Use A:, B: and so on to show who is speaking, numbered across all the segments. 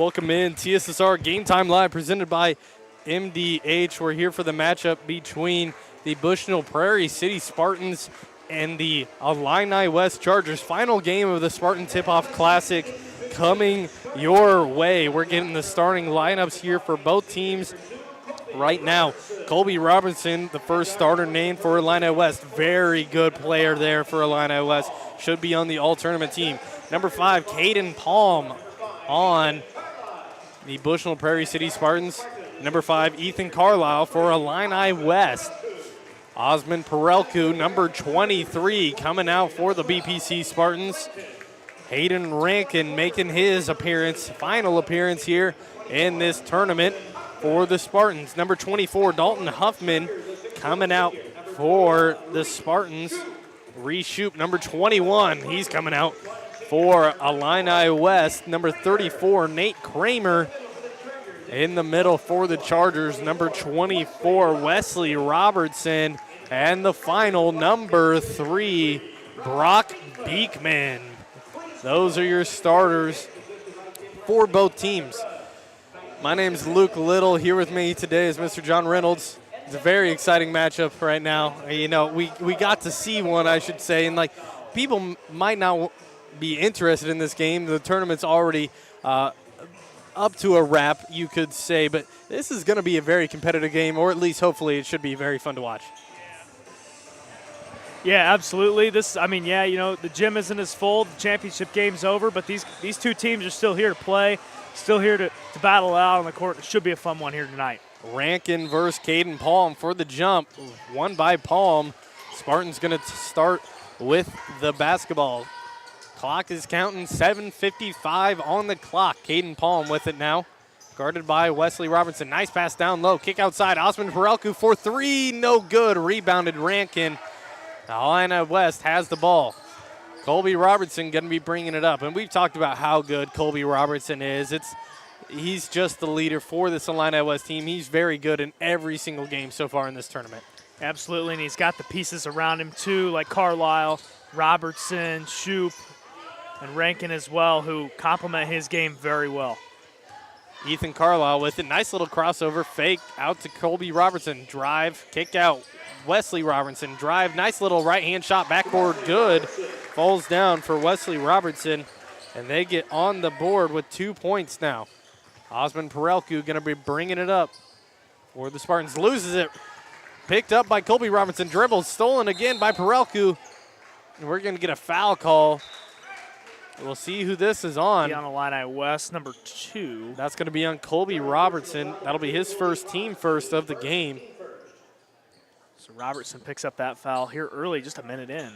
A: Welcome in TSSR Game Time Live presented by MDH. We're here for the matchup between the Bushnell-Prairie City Spartans and the Illini West Chargers. Final game of the Spartan Tip-Off Classic coming your way. We're getting the starting lineups here for both teams right now. Colby Robertson, the first starter named for Illini West. Very good player there for Illini West. Should be on the all-tournament team. Number 5, Caden Palm on the Bushnell-Prairie City Spartans. Number 5, Ethan Carlisle for Illini West. Osmond Perelku, number 23, coming out for the BPC Spartans. Hayden Rankin making his final appearance here in this tournament for the Spartans. Number 24, Dalton Huffman, coming out for the Spartans. Reshoop, number 21, he's coming out for Illini West. Number 34, Nate Kramer in the middle for the Chargers. Number 24, Wesley Robertson. And the final, number 3, Brock Beekman. Those are your starters for both teams. My name is Luke Little. Here with me today is Mr. John Reynolds. It's a very exciting matchup right now. You know, we got to see one, I should say, and like people might not be interested in this game. The tournament's already up to a wrap, you could say, but this is going to be a very competitive game, or at least hopefully it should be very fun to watch.
B: Yeah, absolutely. The gym isn't as full. The championship game's over, but these two teams are still here to play, still here to battle out on the court. It should be a fun one here tonight.
A: Rankin versus Caden Palm for the jump. Won by Palm. Spartan's going to start with the basketball. Clock is counting, 7:55 on the clock. Caden Palm with it now. Guarded by Wesley Robertson. Nice pass down low. Kick outside. Osmond Perelku for 3. No good. Rebounded Rankin. Illini West has the ball. Colby Robertson going to be bringing it up. And we've talked about how good Colby Robertson is. He's just the leader for this Illini West team. He's very good in every single game so far in this tournament.
B: Absolutely, and he's got the pieces around him too, like Carlisle, Robertson, Shoup, and Rankin as well, who complement his game very well.
A: Ethan Carlisle with it. Nice little crossover fake out to Colby Robertson. Drive, kick out. Wesley Robertson, drive. Nice little right-hand shot, backboard, good. Falls down for Wesley Robertson, and they get on the board with 2 points now. Osmond Perelku going to be bringing it up for the Spartans. Loses it. Picked up by Colby Robertson. Dribbles, stolen again by Perelku. And we're going to get a foul call. We'll see who this is on.
B: Be on Illini West, number 2.
A: That's going to be on Colby Robertson. That'll be his first, team first of the game.
B: So Robertson picks up that foul here early, just a minute in.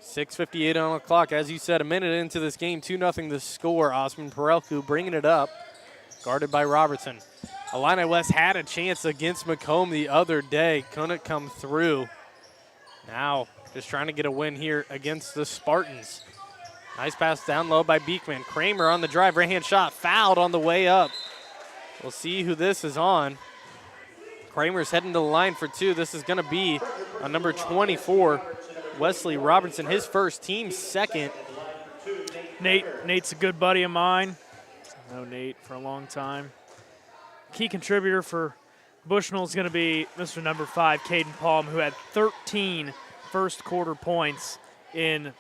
A: 6:58 on the clock. As you said, a minute into this game, 2-0 the score. Osmond Perelku bringing it up, guarded by Robertson. Illini West had a chance against Macomb the other day. Couldn't come through. Now just trying to get a win here against the Spartans. Nice pass down low by Beekman. Kramer on the drive, right-hand shot, fouled on the way up. We'll see who this is on. Kramer's heading to the line for 2. This is going to be a number 24, Wesley Robertson, his first, team second.
B: Nate's a good buddy of mine. I know Nate for a long time. Key contributor for Bushnell is going to be Mr. number 5, Caden Palm, who had 13 first quarter points in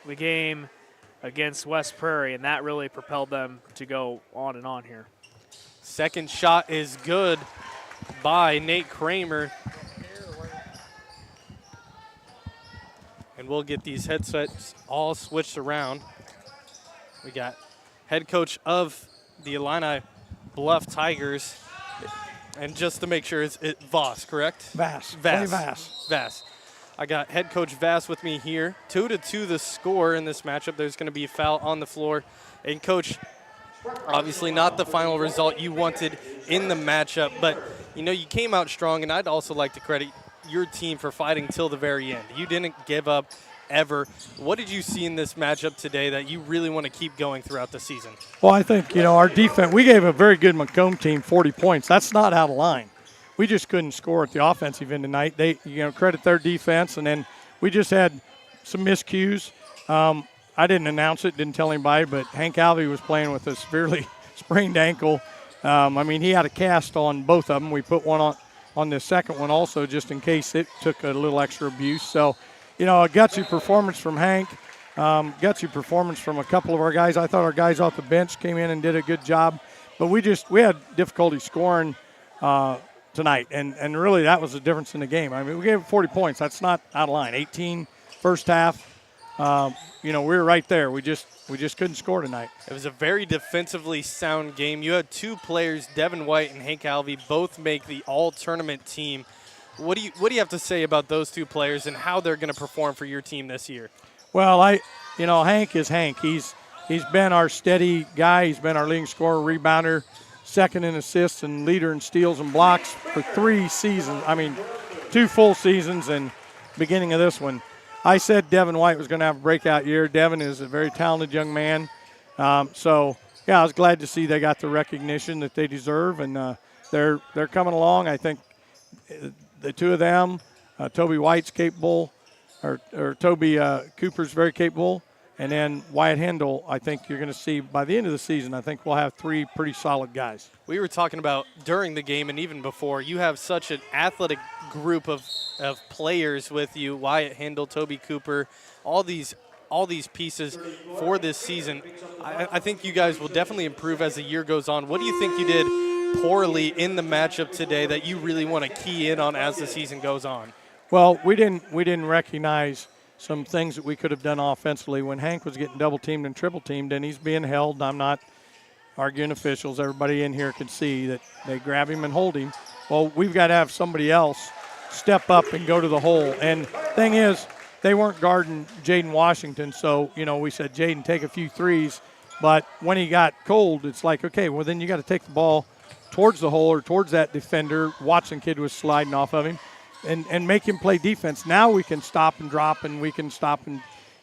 B: the game against West Prairie, and that really propelled them to go on and on here.
A: Second shot is good by Nate Kramer. And we'll get these headsets all switched around. We got head coach of the Illini Bluff Tigers. And just to make sure, it's Voss, correct?
C: Vass.
A: Vass. I got head coach Vass with me here. 2-2 the score in this matchup. There's going to be a foul on the floor. And coach, obviously not the final result you wanted in the matchup, but you know, you came out strong, and I'd also like to credit your team for fighting till the very end. You didn't give up ever. What did you see in this matchup today that you really want to keep going throughout the season?
C: Well, I think, our defense, we gave a very good Macomb team 40 points. That's not out of line. We just couldn't score at the offensive end tonight. They, credit their defense, and then we just had some miscues. I didn't announce it, didn't tell anybody, but Hank Alvey was playing with a severely sprained ankle. I mean, he had a cast on both of them. We put one on the second one also just in case it took a little extra abuse. So, a gutsy performance from Hank, gutsy performance from a couple of our guys. I thought our guys off the bench came in and did a good job. But we had difficulty scoring tonight, and really that was the difference in the game. I mean, we gave 40 points. That's not out of line. 18 first half. We were right there. We just couldn't score tonight.
A: It was a very defensively sound game. You had two players, Devin White and Hank Alvey, both make the all-tournament team. What do you have to say about those two players and how they're going to perform for your team this year?
C: Well, Hank is Hank. He's been our steady guy. He's been our leading scorer, rebounder, second in assists, and leader in steals and blocks for 3 seasons. I mean, 2 full seasons and beginning of this one. I said Devin White was going to have a breakout year. Devin is a very talented young man. I was glad to see they got the recognition that they deserve, and they're coming along. I think the two of them, Toby White's capable, or Toby Cooper's very capable, and then Wyatt Hendel, I think you're going to see by the end of the season, I think we'll have 3 pretty solid guys.
A: We were talking about during the game and even before, you have such an athletic group of players with you, Wyatt Hendel, Toby Cooper, all these pieces for this season. I think you guys will definitely improve as the year goes on. What do you think you did poorly in the matchup today that you really want to key in on as the season goes on?
C: Well, we didn't recognize some things that we could have done offensively. When Hank was getting double-teamed and triple-teamed and he's being held, and I'm not arguing officials, everybody in here can see that they grab him and hold him. Well, we've got to have somebody else step up and go to the hole. And thing is, they weren't guarding Jaden Washington, so, we said, Jaden, take a few threes. But when he got cold, it's like, okay, well, then you got to take the ball towards the hole or towards that defender. Watson kid was sliding off of him. And make him play defense. Now we can stop and drop, and we can stop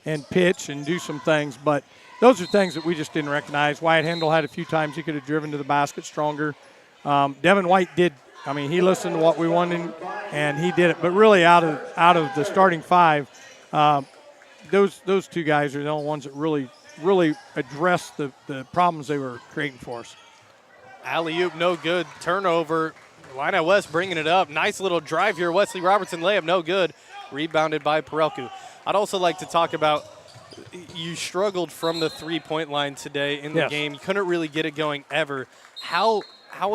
C: and pitch and do some things. But those are things that we just didn't recognize. Wyatt Hendel had a few times he could have driven to the basket stronger. Devin White did. I mean, he listened to what we wanted, and he did it. But really, out of the starting 5, those 2 guys are the only ones that really addressed the problems they were creating for us.
A: Alley-oop, no good. Turnover. Illini West bringing it up. Nice little drive here. Wesley Robertson layup, no good. Rebounded by Perelku. I'd also like to talk about you struggled from the 3-point line today in the game. You couldn't really get it going ever. How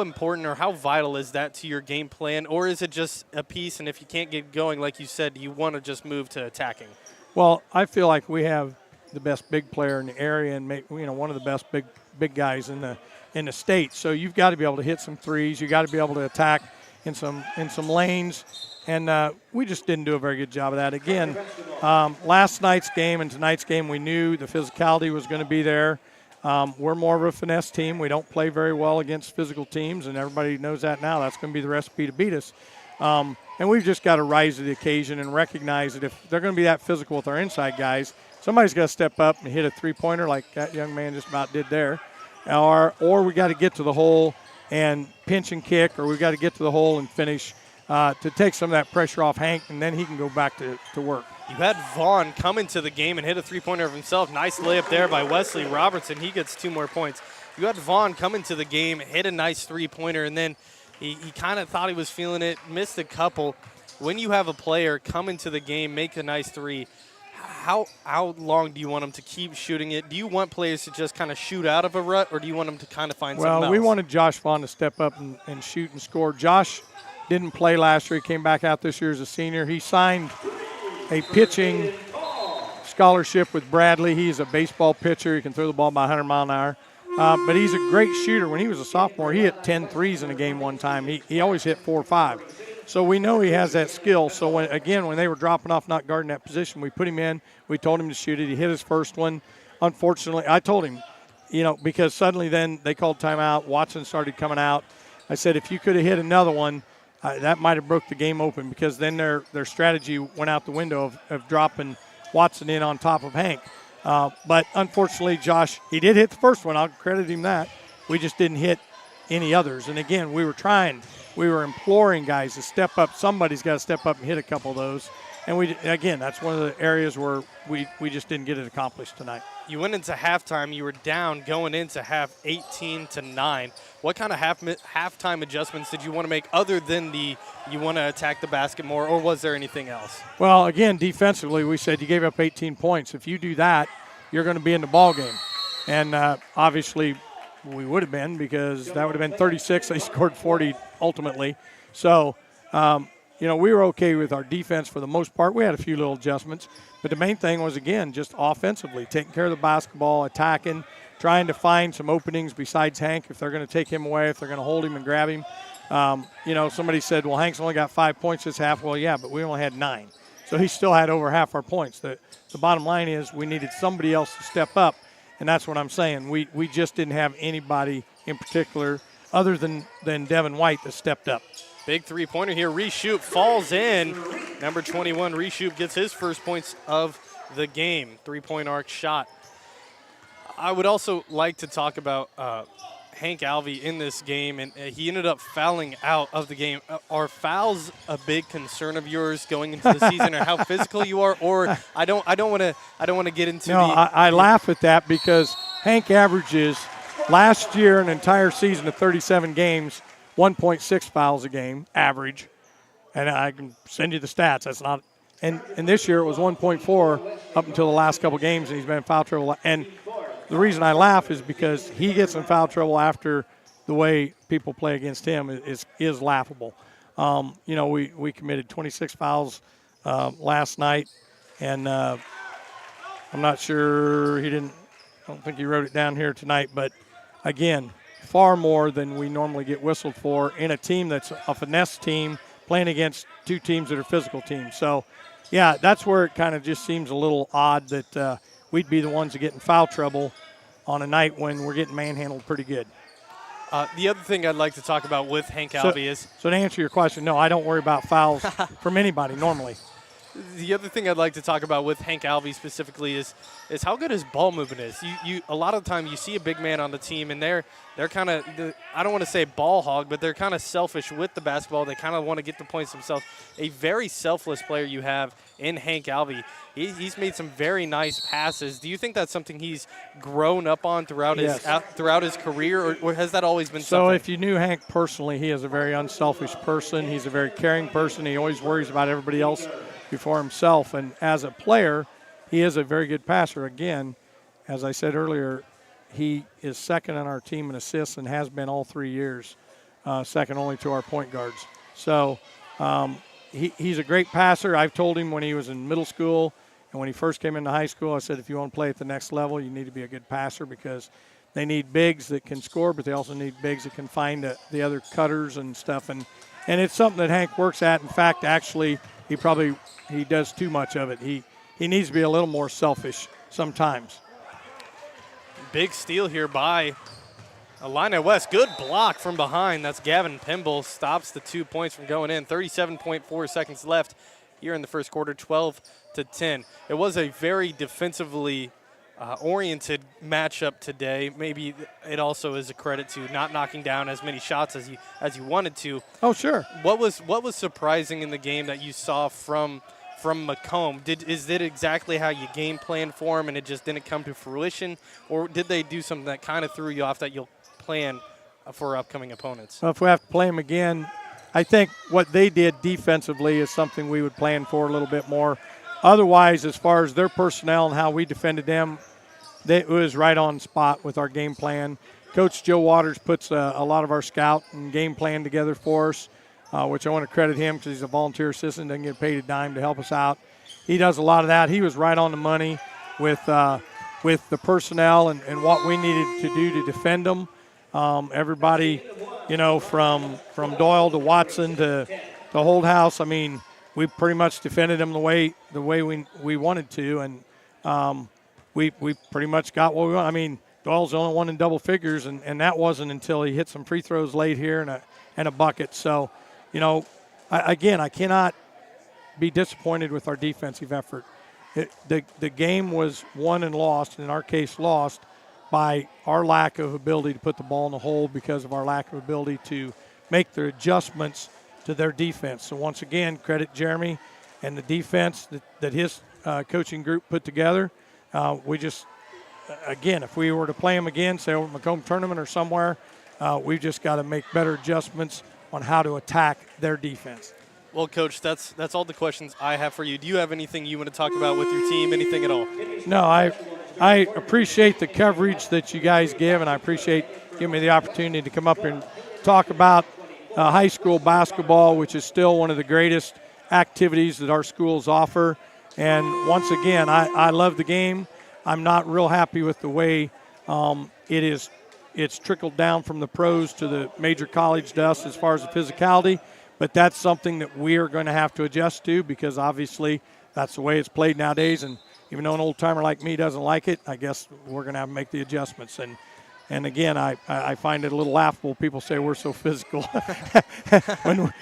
A: important or how vital is that to your game plan? Or is it just a piece, and if you can't get going, like you said, you want to just move to attacking?
C: Well, I feel like we have the best big player in the area and one of the best big guys in the state. So you've got to be able to hit some threes. You got to be able to attack in some lanes. And we just didn't do a very good job of that. Again, last night's game and tonight's game, we knew the physicality was going to be there. We're more of a finesse team. We don't play very well against physical teams, and everybody knows that now. That's going to be the recipe to beat us. And we've just got to rise to the occasion and recognize that if they're going to be that physical with our inside guys, somebody's got to step up and hit a three-pointer like that young man just about did there. Or we got to get to the hole and pinch and kick, or we got to get to the hole and finish to take some of that pressure off Hank, and then he can go back to work.
A: You had Vaughn come into the game and hit a three-pointer of himself. Nice layup there by Wesley Robertson. He gets 2 more points. You had Vaughn come into the game, hit a nice three-pointer, and then he kind of thought he was feeling it, missed a couple. When you have a player come into the game, make a nice three, how long do you want them to keep shooting it? Do you want players to just kind of shoot out of a rut, or do you want them to kind of find something else?
C: Well, we wanted Josh Vaughn to step up and shoot and score. Josh didn't play last year. He came back out this year as a senior. He signed a pitching scholarship with Bradley. He's a baseball pitcher. He can throw the ball by 100 miles an hour. But he's a great shooter. When he was a sophomore, he hit 10 threes in a game one time. He always hit 4 or 5. So we know he has that skill. So, when they were dropping off, not guarding that position, we put him in. We told him to shoot it. He hit his first one. Unfortunately, I told him, because suddenly then they called timeout. Watson started coming out. I said, if you could have hit another one, that might have broke the game open, because then their strategy went out the window of dropping Watson in on top of Hank. But unfortunately, Josh, he did hit the first one. I'll credit him that. We just didn't hit any others. And again, we were imploring guys to step up. Somebody's got to step up and hit a couple of those. And again, that's one of the areas where we just didn't get it accomplished tonight.
A: You went into halftime. You were down going into half 18-9. What kind of halftime adjustments did you want to make other than you want to attack the basket more, or was there anything else?
C: Well, again, defensively, we said you gave up 18 points. If you do that, you're going to be in the ball game. And obviously we would have been, because that would have been 36. They scored 40 ultimately. So, we were okay with our defense for the most part. We had a few little adjustments. But the main thing was, again, just offensively, taking care of the basketball, attacking, trying to find some openings besides Hank, if they're going to take him away, if they're going to hold him and grab him. Somebody said, well, Hank's only got 5 points this half. Well, yeah, but we only had 9. So he still had over half our points. The bottom line is we needed somebody else to step up, and that's what I'm saying. We just didn't have anybody in particular other than Devin White that stepped up.
A: Big three-pointer here. Reshoot falls in. Number 21, Reshoot, gets his first points of the game. Three-point arc shot. I would also like to talk about Hank Alvey in this game, and he ended up fouling out of the game. Are fouls a big concern of yours going into the season, or how physical you are? Or I don't want to get into.
C: No, I laugh at that, because Hank averages last year an entire season of 37 games, 1.6 fouls a game average, and I can send you the stats. That's not, and this year it was 1.4 up until the last couple games, and he's been in foul trouble. And the reason I laugh is because he gets in foul trouble after the way people play against him is laughable. We committed 26 fouls last night, and I'm not sure I don't think he wrote it down here tonight, but again, far more than we normally get whistled for in a team that's a finesse team playing against two teams that are physical teams. So, yeah, that's where it kind of just seems a little odd that we'd be the ones that get in foul trouble on a night when we're getting manhandled pretty good.
A: The other thing I'd like to talk about with Hank Alvey is...
C: So to answer your question, no, I don't worry about fouls from anybody normally.
A: The other thing I'd like to talk about with Hank Alvey specifically is how good his ball movement is. You a lot of the time you see a big man on the team, and they're kind of, I don't want to say ball hog, but they're kind of selfish with the basketball. They kind of want to get the points themselves. A very selfless player you have in Hank Alvey. He's made some very nice passes. Do you think that's something he's grown up on throughout his career, or has that always been something?
C: So if you knew Hank personally, he is a very unselfish person. He's a very caring person. He always worries about everybody else before himself. And as a player, he is a very good passer. Again, as I said earlier, he is second on our team in assists and has been all 3 years, second only to our point guards. So he's a great passer. I've told him when he was in middle school and when he first came into high school, I said, if you want to play at the next level, you need to be a good passer, because they need bigs that can score, but they also need bigs that can find the other cutters and stuff. And it's something that Hank works at. In fact, actually, he does too much of it. He needs to be a little more selfish sometimes.
A: Big steal here by Illini West. Good block from behind. That's Gavin Pimble. Stops the 2 points from going in. 37.4 seconds left here in the first quarter, 12-10. It was a very defensively oriented matchup today. Maybe it also is a credit to not knocking down as many shots as you wanted to.
C: Oh, sure.
A: What was surprising in the game that you saw from Macomb? Is it exactly how you game planned for them and it just didn't come to fruition, or did they do something that kind of threw you off that you'll plan for upcoming opponents?
C: Well, if we have to play them again, I think what they did defensively is something we would plan for a little bit more. Otherwise, as far as their personnel and how we defended them, it was right on spot with our game plan. Coach Joe Waters puts a lot of our scout and game plan together for us, which I want to credit him because he's a volunteer assistant, doesn't get paid a dime to help us out. He does a lot of that. He was right on the money with the personnel and what we needed to do to defend them. Everybody, from Doyle to Watson to Holdhouse, I mean, we pretty much defended them the way we wanted to, and we pretty much got what we want. I mean, Doyle's the only one in double figures, and that wasn't until he hit some free throws late here and a bucket. So, I cannot be disappointed with our defensive effort. The game was won and lost, in our case lost, by our lack of ability to put the ball in the hole because of our lack of ability to make the adjustments to their defense. So once again, credit Jeremy and the defense that his coaching group put together. We just, again, if we were to play them again, say over Macomb tournament or somewhere, we've just got to make better adjustments on how to attack their defense.
A: Well, Coach, that's all the questions I have for you. Do you have anything you want to talk about with your team, anything at all?
C: No, I appreciate the coverage that you guys give, and I appreciate giving me the opportunity to come up and talk about high school basketball, which is still one of the greatest activities that our schools offer. And once again, I love the game. I'm not real happy with the way it's trickled down from the pros to the major college to us as far as the physicality. But that's something that we are going to have to adjust to, because obviously that's the way it's played nowadays. And even though an old-timer like me doesn't like it, I guess we're going to have to make the adjustments. And again, I find it a little laughable. People say we're so physical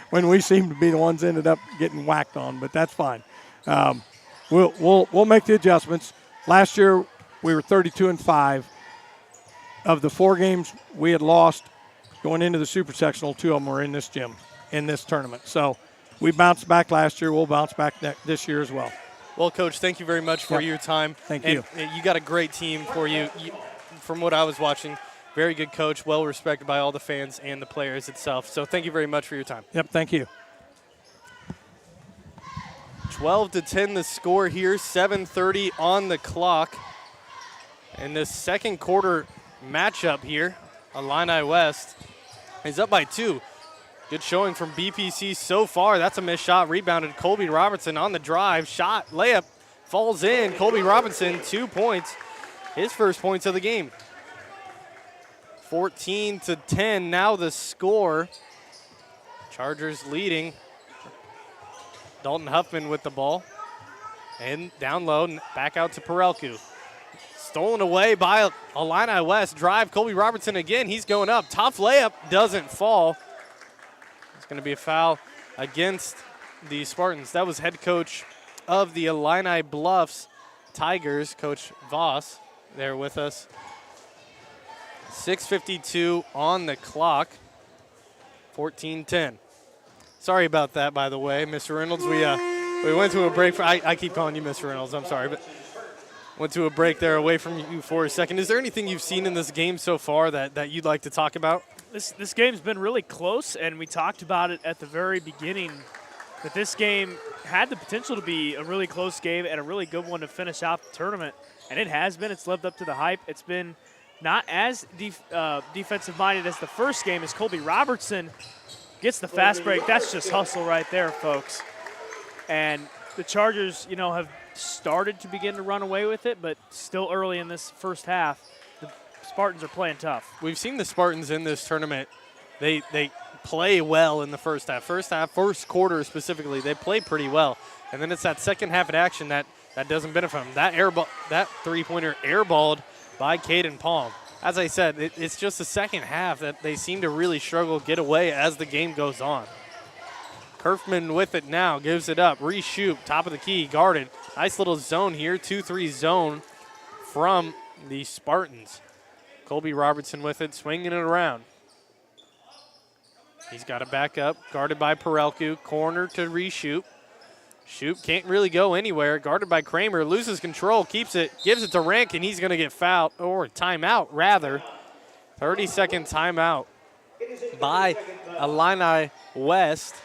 C: when we seem to be the ones ended up getting whacked on, but that's fine. We'll make the adjustments. Last year we were 32-5. Of the 4 games we had lost going into the super sectional, 2 of them were in this gym, in this tournament. So we bounced back last year. We'll bounce back this year as well.
A: Well, Coach, thank you very much for your time.
C: Thank you.
A: And you got a great team for you. From what I was watching, very good coach, well respected by all the fans and the players itself. So thank you very much for your time.
C: Yep, thank you.
A: 12-10 the score here, 7:30 on the clock. And the second quarter matchup here, Illini West is up by 2. Good showing from BPC so far. That's a missed shot, rebounded. Colby Robinson on the drive, shot, layup, falls in. Colby Robinson, 2 points, his first points of the game. 14-10 now the score. Chargers leading. Dalton Huffman with the ball. And down low, back out to Perelku. Stolen away by Illini West. Drive, Colby Robertson again. He's going up. Tough layup, doesn't fall. It's going to be a foul against the Spartans. That was head coach of the Illini Bluffs Tigers, Coach Voss, there with us. 6:52 on the clock. 14-10. Sorry about that, by the way, Mr. Reynolds. We went to a break. I keep calling you Mr. Reynolds. I'm sorry, but went to a break there away from you for a second. Is there anything you've seen in this game so far that you'd like to talk about?
B: This game's been really close, and we talked about it at the very beginning, that this game had the potential to be a really close game and a really good one to finish out the tournament, and it has been. It's lived up to the hype. It's been not as defensive-minded as the first game, as Colby Robertson gets the fast break. That's just hustle right there, folks. And the Chargers, have started to begin to run away with it, but still early in this first half, the Spartans are playing tough.
A: We've seen the Spartans in this tournament. They play well in the first half. First quarter specifically, they play pretty well. And then it's that second half of action that doesn't benefit them. That three-pointer airballed by Caden Palm. As I said, it's just the second half that they seem to really struggle to get away as the game goes on. Kerfman with it now, gives it up, reshoot, top of the key, guarded. Nice little zone here, 2-3 zone from the Spartans. Colby Robertson with it, swinging it around. He's got it back up, guarded by Perelku, corner to reshoot. Shoot, can't really go anywhere, guarded by Kramer, loses control, keeps it, gives it to Rank, and he's gonna get fouled, or timeout rather. 30-second timeout by Illini West.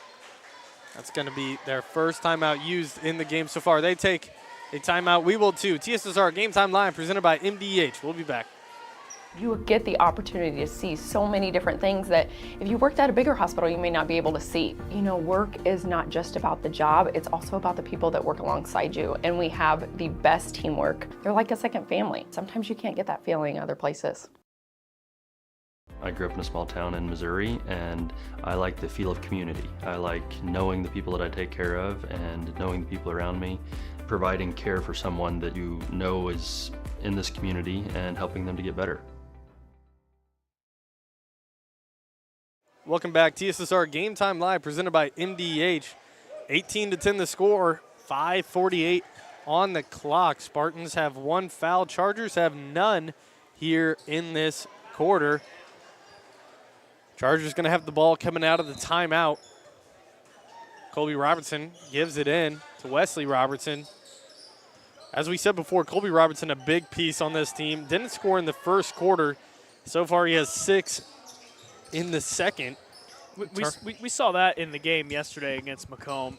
A: That's going to be their first timeout used in the game so far. They take a timeout. We will too. TSSR Game Time Live presented by MDH. We'll be back.
D: You get the opportunity to see so many different things that if you worked at a bigger hospital, you may not be able to see. Work is not just about the job, it's also about the people that work alongside you. And we have the best teamwork. They're like a second family. Sometimes you can't get that feeling other places.
E: I grew up in a small town in Missouri, and I like the feel of community. I like knowing the people that I take care of and knowing the people around me, providing care for someone that you know is in this community and helping them to get better.
A: Welcome back. TSSR Game Time Live presented by MDH. 18-10 the score, 5:48 on the clock. Spartans have 1 foul. Chargers have none here in this quarter. Chargers going to have the ball coming out of the timeout. Colby Robertson gives it in to Wesley Robertson. As we said before, Colby Robertson, a big piece on this team. Didn't score in the first quarter. So far, he has 6 in the second.
B: We saw that in the game yesterday against Macomb.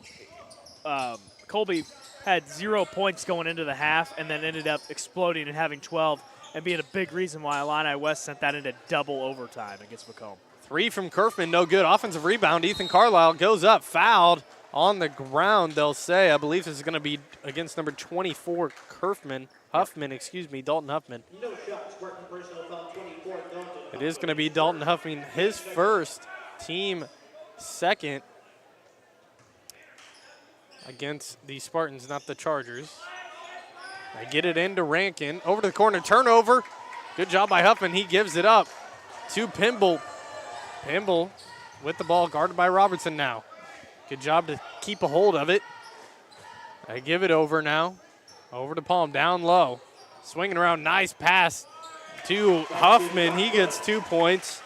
B: Colby had 0 points going into the half and then ended up exploding and having 12 and being a big reason why Illini West sent that into double overtime against Macomb.
A: 3 from Kerfman, no good. Offensive rebound, Ethan Carlisle goes up, fouled on the ground, they'll say. I believe this is going to be against number 24, Huffman, Dalton Huffman.
F: No shot, Spartan personal foul 24, Dalton.
A: It is going to be Dalton Huffman, his first, team second against the Spartans, not the Chargers. They get it into Rankin. Over to the corner, turnover. Good job by Huffman. He gives it up to Pimble. Pimble with the ball, guarded by Robertson now. Good job to keep a hold of it. They give it over now. Over to Palm, down low. Swinging around, nice pass to Huffman. He gets 2 points.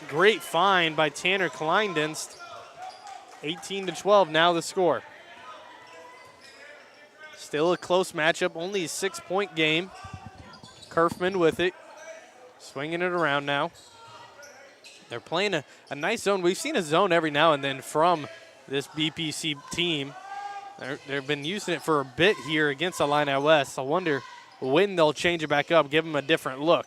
A: Great find by Tanner Kleindienst. 18-12 now the score. Still a close matchup, only a 6-point game. Kerfman with it, swinging it around now. They're playing a nice zone. We've seen a zone every now and then from this BPC team. They've been using it for a bit here against Illini West. I wonder when they'll change it back up, give them a different look.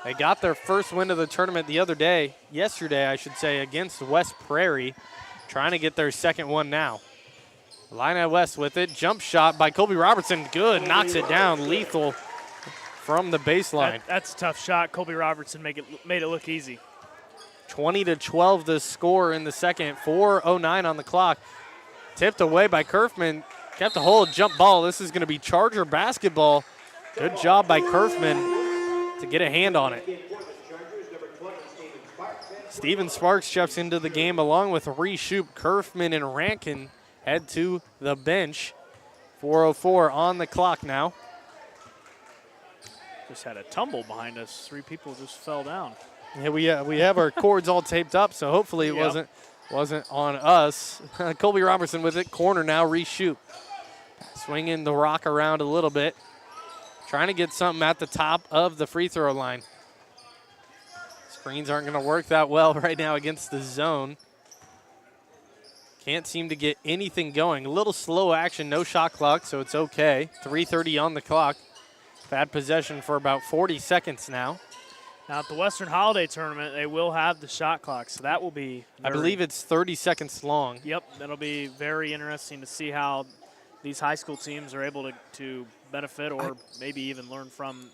A: They got their first win of the tournament yesterday, against West Prairie, trying to get their second one now. Illini West with it, jump shot by Colby Robertson, good, knocks it down, lethal from the baseline.
B: That's a tough shot. Colby Robertson made it look easy.
A: 20-12 the score in the second, 4:09 on the clock. Tipped away by Kerfman, kept a hold, jump ball. This is going to be Charger basketball. Good job by Kerfman to get a hand on it. Steven Sparks steps into the game along with Reshoop, Kerfman, and Rankin head to the bench. 4:04 on the clock now.
B: Just had a tumble behind us. 3 people just fell down.
A: Yeah, we have our cords all taped up, so hopefully it wasn't on us. Colby Robertson with it, corner now, Reshoop. Swinging the rock around a little bit. Trying to get something at the top of the free throw line. Screens aren't going to work that well right now against the zone. Can't seem to get anything going. A little slow action, no shot clock, so it's okay. 3:30 on the clock. Bad possession for about 40 seconds now.
B: Now at the Western Holiday Tournament, they will have the shot clock, so that will be
A: I believe it's 30 seconds long.
B: Yep, that'll be very interesting to see how these high school teams are able to benefit or maybe even learn from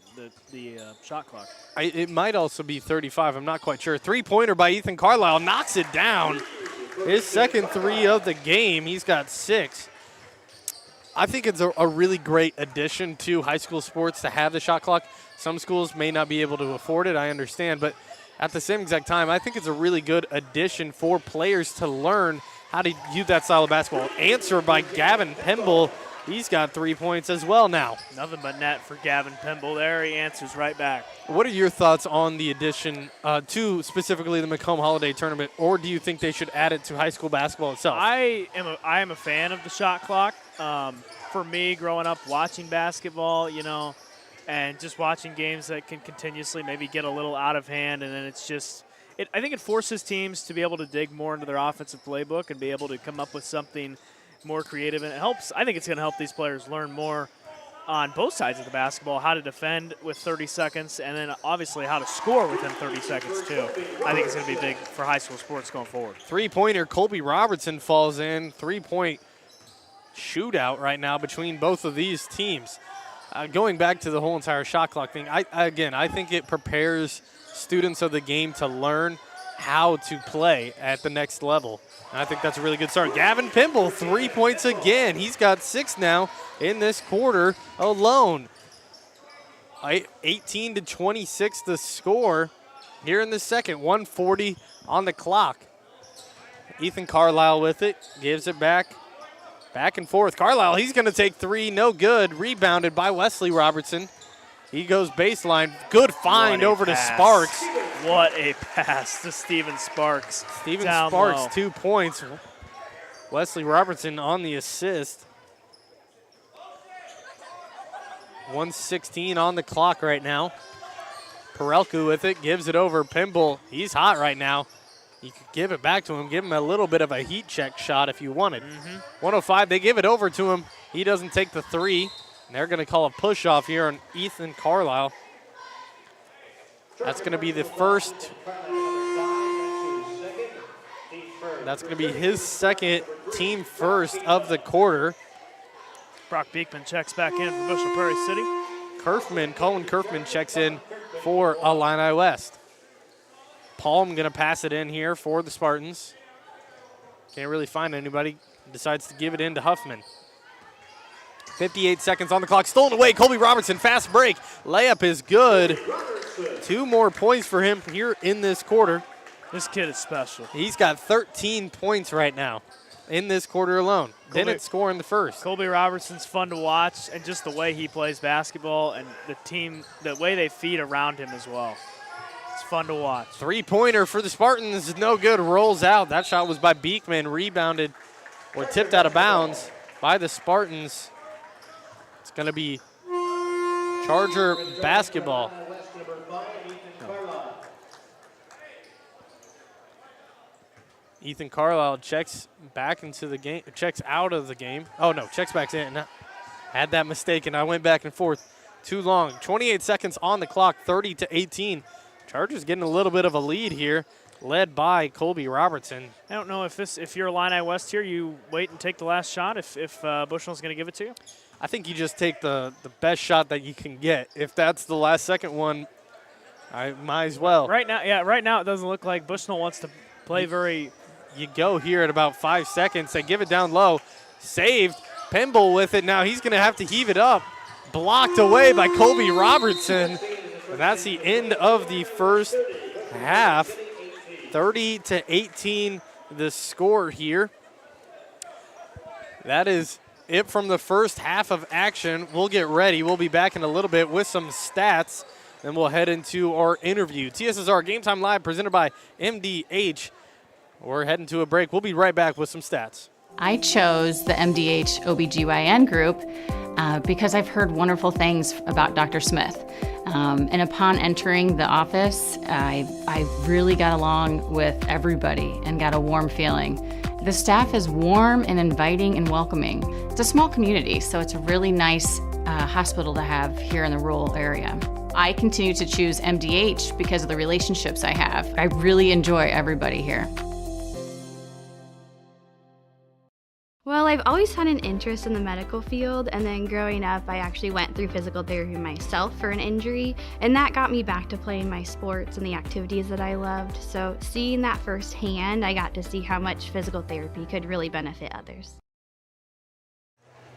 B: the shot clock.
A: It might also be 35. I'm not quite sure. Three-pointer by Ethan Carlisle knocks it down. His second 3 of the game. He's got 6. I think it's a really great addition to high school sports to have the shot clock. Some schools may not be able to afford it, I understand, but at the same exact time, I think it's a really good addition for players to learn how to use that style of basketball. Answer by Gavin Pemble. He's got 3 points as well now.
B: Nothing but net for Gavin Pemble there. He answers right back.
A: What are your thoughts on the addition to specifically the Macomb Holiday Tournament, or do you think they should add it to high school basketball itself?
B: I am a fan of the shot clock. For me, growing up watching basketball, and just watching games that can continuously maybe get a little out of hand, and then it's just I think it forces teams to be able to dig more into their offensive playbook and be able to come up with something more creative, and it helps. I think it's going to help these players learn more on both sides of the basketball, how to defend with 30 seconds, and then obviously how to score within 30 seconds too. I think it's going to be big for high school sports going forward.
A: Three-pointer, Colby Robertson falls in. 3-point shootout right now between both of these teams. Going back to the whole entire shot clock thing, I think it prepares students of the game to learn how to play at the next level. And I think that's a really good start. Gavin Pimble, 3 points again. He's got 6 now in this quarter alone. 18-26 the score here in the second. 1:40 on the clock. Ethan Carlisle with it, gives it back. Back and forth. Carlisle, he's going to take 3, no good. Rebounded by Wesley Robertson. He goes baseline. Good find over to Sparks.
B: What a pass to Steven Sparks.
A: Steven Sparks, 2 points. Wesley Robertson on the assist. 1:16 on the clock right now. Perelka with it, gives it over. Pimble, he's hot right now. You could give it back to him, give him a little bit of a heat check shot if you wanted. 105, they give it over to him. He doesn't take the three. And they're going to call a push off here on Ethan Carlisle. That's going to be the first. That's going to be his second team first of the quarter.
B: Brock Beekman checks back in for Bushnell-Prairie City.
A: Colin Kerfman checks in for Illini West. Palm going to pass it in here for the Spartans. Can't really find anybody. Decides to give it in to Huffman. 58 seconds on the clock. Stolen away. Colby Robertson, fast break. Layup is good. 2 more points for him here in this quarter.
B: This kid is special.
A: He's got 13 points right now in this quarter alone. Didn't score in the first.
B: Colby Robertson's fun to watch, and just the way he plays basketball and the team, the way they feed around him as well. It's fun to watch.
A: 3-pointer for the Spartans is no good. Rolls out. That shot was by Beekman, rebounded or tipped out of bounds by the Spartans. It's going to be Charger basketball. Ethan Carlisle checks back into the game, checks out of the game. Oh, no, checks back in. Had that mistaken. I went back and forth too long. 28 seconds on the clock, 30-18. Chargers getting a little bit of a lead here, led by Colby Robertson.
B: I don't know if you're Illini West here, you wait and take the last shot if Bushnell's going to give it to you?
A: I think you just take the best shot that you can get. If that's the last second one, I might as well.
B: Right now it doesn't look like Bushnell wants to play very.
A: You go here at about 5 seconds. They give it down low. Saved. Pimble with it. Now he's going to have to heave it up. Blocked away by Colby Robertson. And that's the end of the first half. 30-18 the score here. That is it from the first half of action. We'll get ready. We'll be back in a little bit with some stats. Then we'll head into our interview. TSSR Game Time Live presented by MDH. We're heading to a break. We'll be right back with some stats.
G: I chose the MDH OBGYN group because I've heard wonderful things about Dr. Smith. And upon entering the office, I really got along with everybody and got a warm feeling. The staff is warm and inviting and welcoming. It's a small community, so it's a really nice hospital to have here in the rural area. I continue to choose MDH because of the relationships I have. I really enjoy everybody here.
H: Well, I've always had an interest in the medical field, and then growing up, I actually went through physical therapy myself for an injury, and that got me back to playing my sports and the activities that I loved. So seeing that firsthand, I got to see how much physical therapy could really benefit others.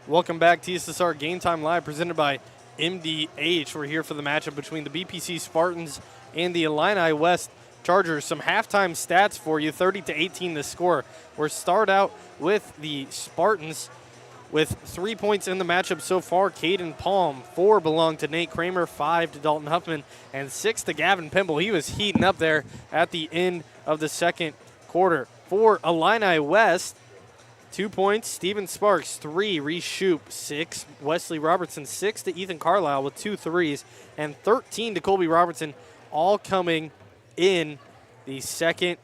A: Welcome back, TSSR Game Time Live, presented by MDH. We're here for the matchup between the BPC Spartans and the Illini West Chargers. Some halftime stats for you, 30-18 the score. We'll start out with the Spartans with 3 points in the matchup so far. Caden Palm, 4 belong to Nate Kramer, 5 to Dalton Huffman, and 6 to Gavin Pimble. He was heating up there at the end of the second quarter. For Illini West, 2 points, Steven Sparks, 3, Reese Shoup, 6, Wesley Robertson, 6 to Ethan Carlisle with 2 threes, and 13 to Colby Robertson, all coming in the second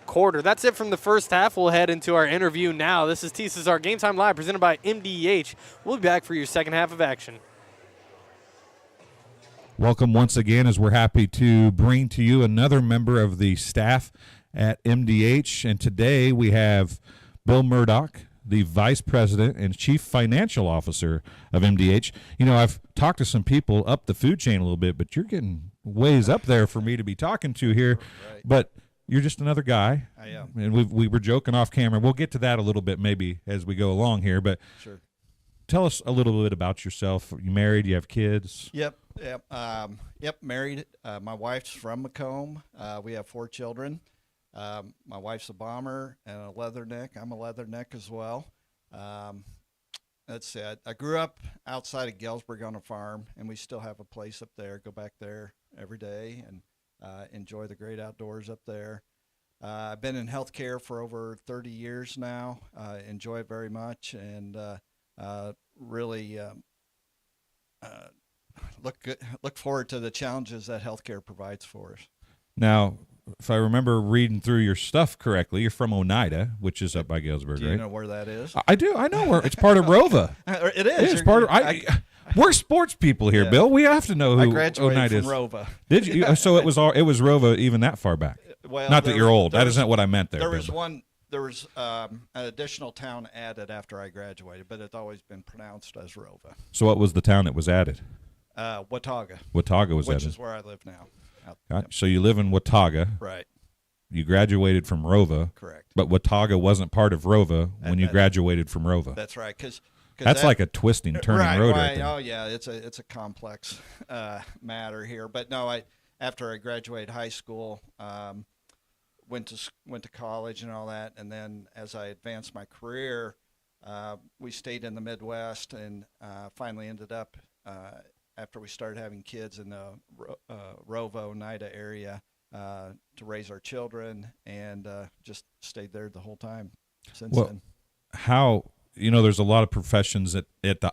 A: quarter. That's it from the first half. We'll head into our interview now. This is TSSR Game Time Live presented by MDH. We'll be back for your second half of action.
I: Welcome once again, as we're happy to bring to you another member of the staff at MDH. And today we have Bill Murdoch, the Vice President and Chief Financial Officer of MDH. You know, I've talked to some people up the food chain a little bit, but you're getting ways up there for me to be talking to here. Right. But you're just another guy.
J: I am.
I: And we were joking off camera. We'll get to that a little bit maybe as we go along here. But
J: sure.
I: Tell us a little bit about yourself. You married? You have kids?
J: Yep. Married. My wife's from Macomb. We have 4 children. My wife's a bomber and a leatherneck. I'm a leatherneck as well. That's it. I grew up outside of Galesburg on a farm, and we still have a place up there. Go back there every day and enjoy the great outdoors up there. I've been in healthcare for over 30 years now. Enjoy it very much, and really look forward to the challenges that healthcare provides for us.
I: Now, if I remember reading through your stuff correctly, you're from Oneida, which is up by Galesburg,
J: Do you
I: right?
J: know where that is?
I: I do. I know where it's part of Rova.
J: It is.
I: It's part of. We're sports people here,
J: Yeah.
I: Bill. We have to know who
J: I graduated
I: Oneida
J: from
I: is.
J: Rova.
I: Did you? So it was Rova even that far back.
J: Well,
I: Not that you're old. That
J: was-
I: isn't what I meant there.
J: There
I: Bill,
J: was
I: but-
J: one. There was an additional town added after I graduated, but it's always been pronounced as Rova.
I: So what was the town that was added?
J: Watauga.
I: Watauga was
J: which
I: added.
J: is where I live now.
I: So you live in Watauga.
J: Right.
I: You graduated from Rova.
J: Correct.
I: But Watauga wasn't part of Rova when you graduated from Rova.
J: That's right. Because
I: that's like a twisting, turning road right there.
J: Oh yeah, it's a complex matter here. But no, after I graduated high school, went to college and all that, and then as I advanced my career, we stayed in the Midwest and finally ended up after we started having kids in the Rova, Oneida area to raise our children, and just stayed there the whole time since then.
I: How, there's a lot of professions at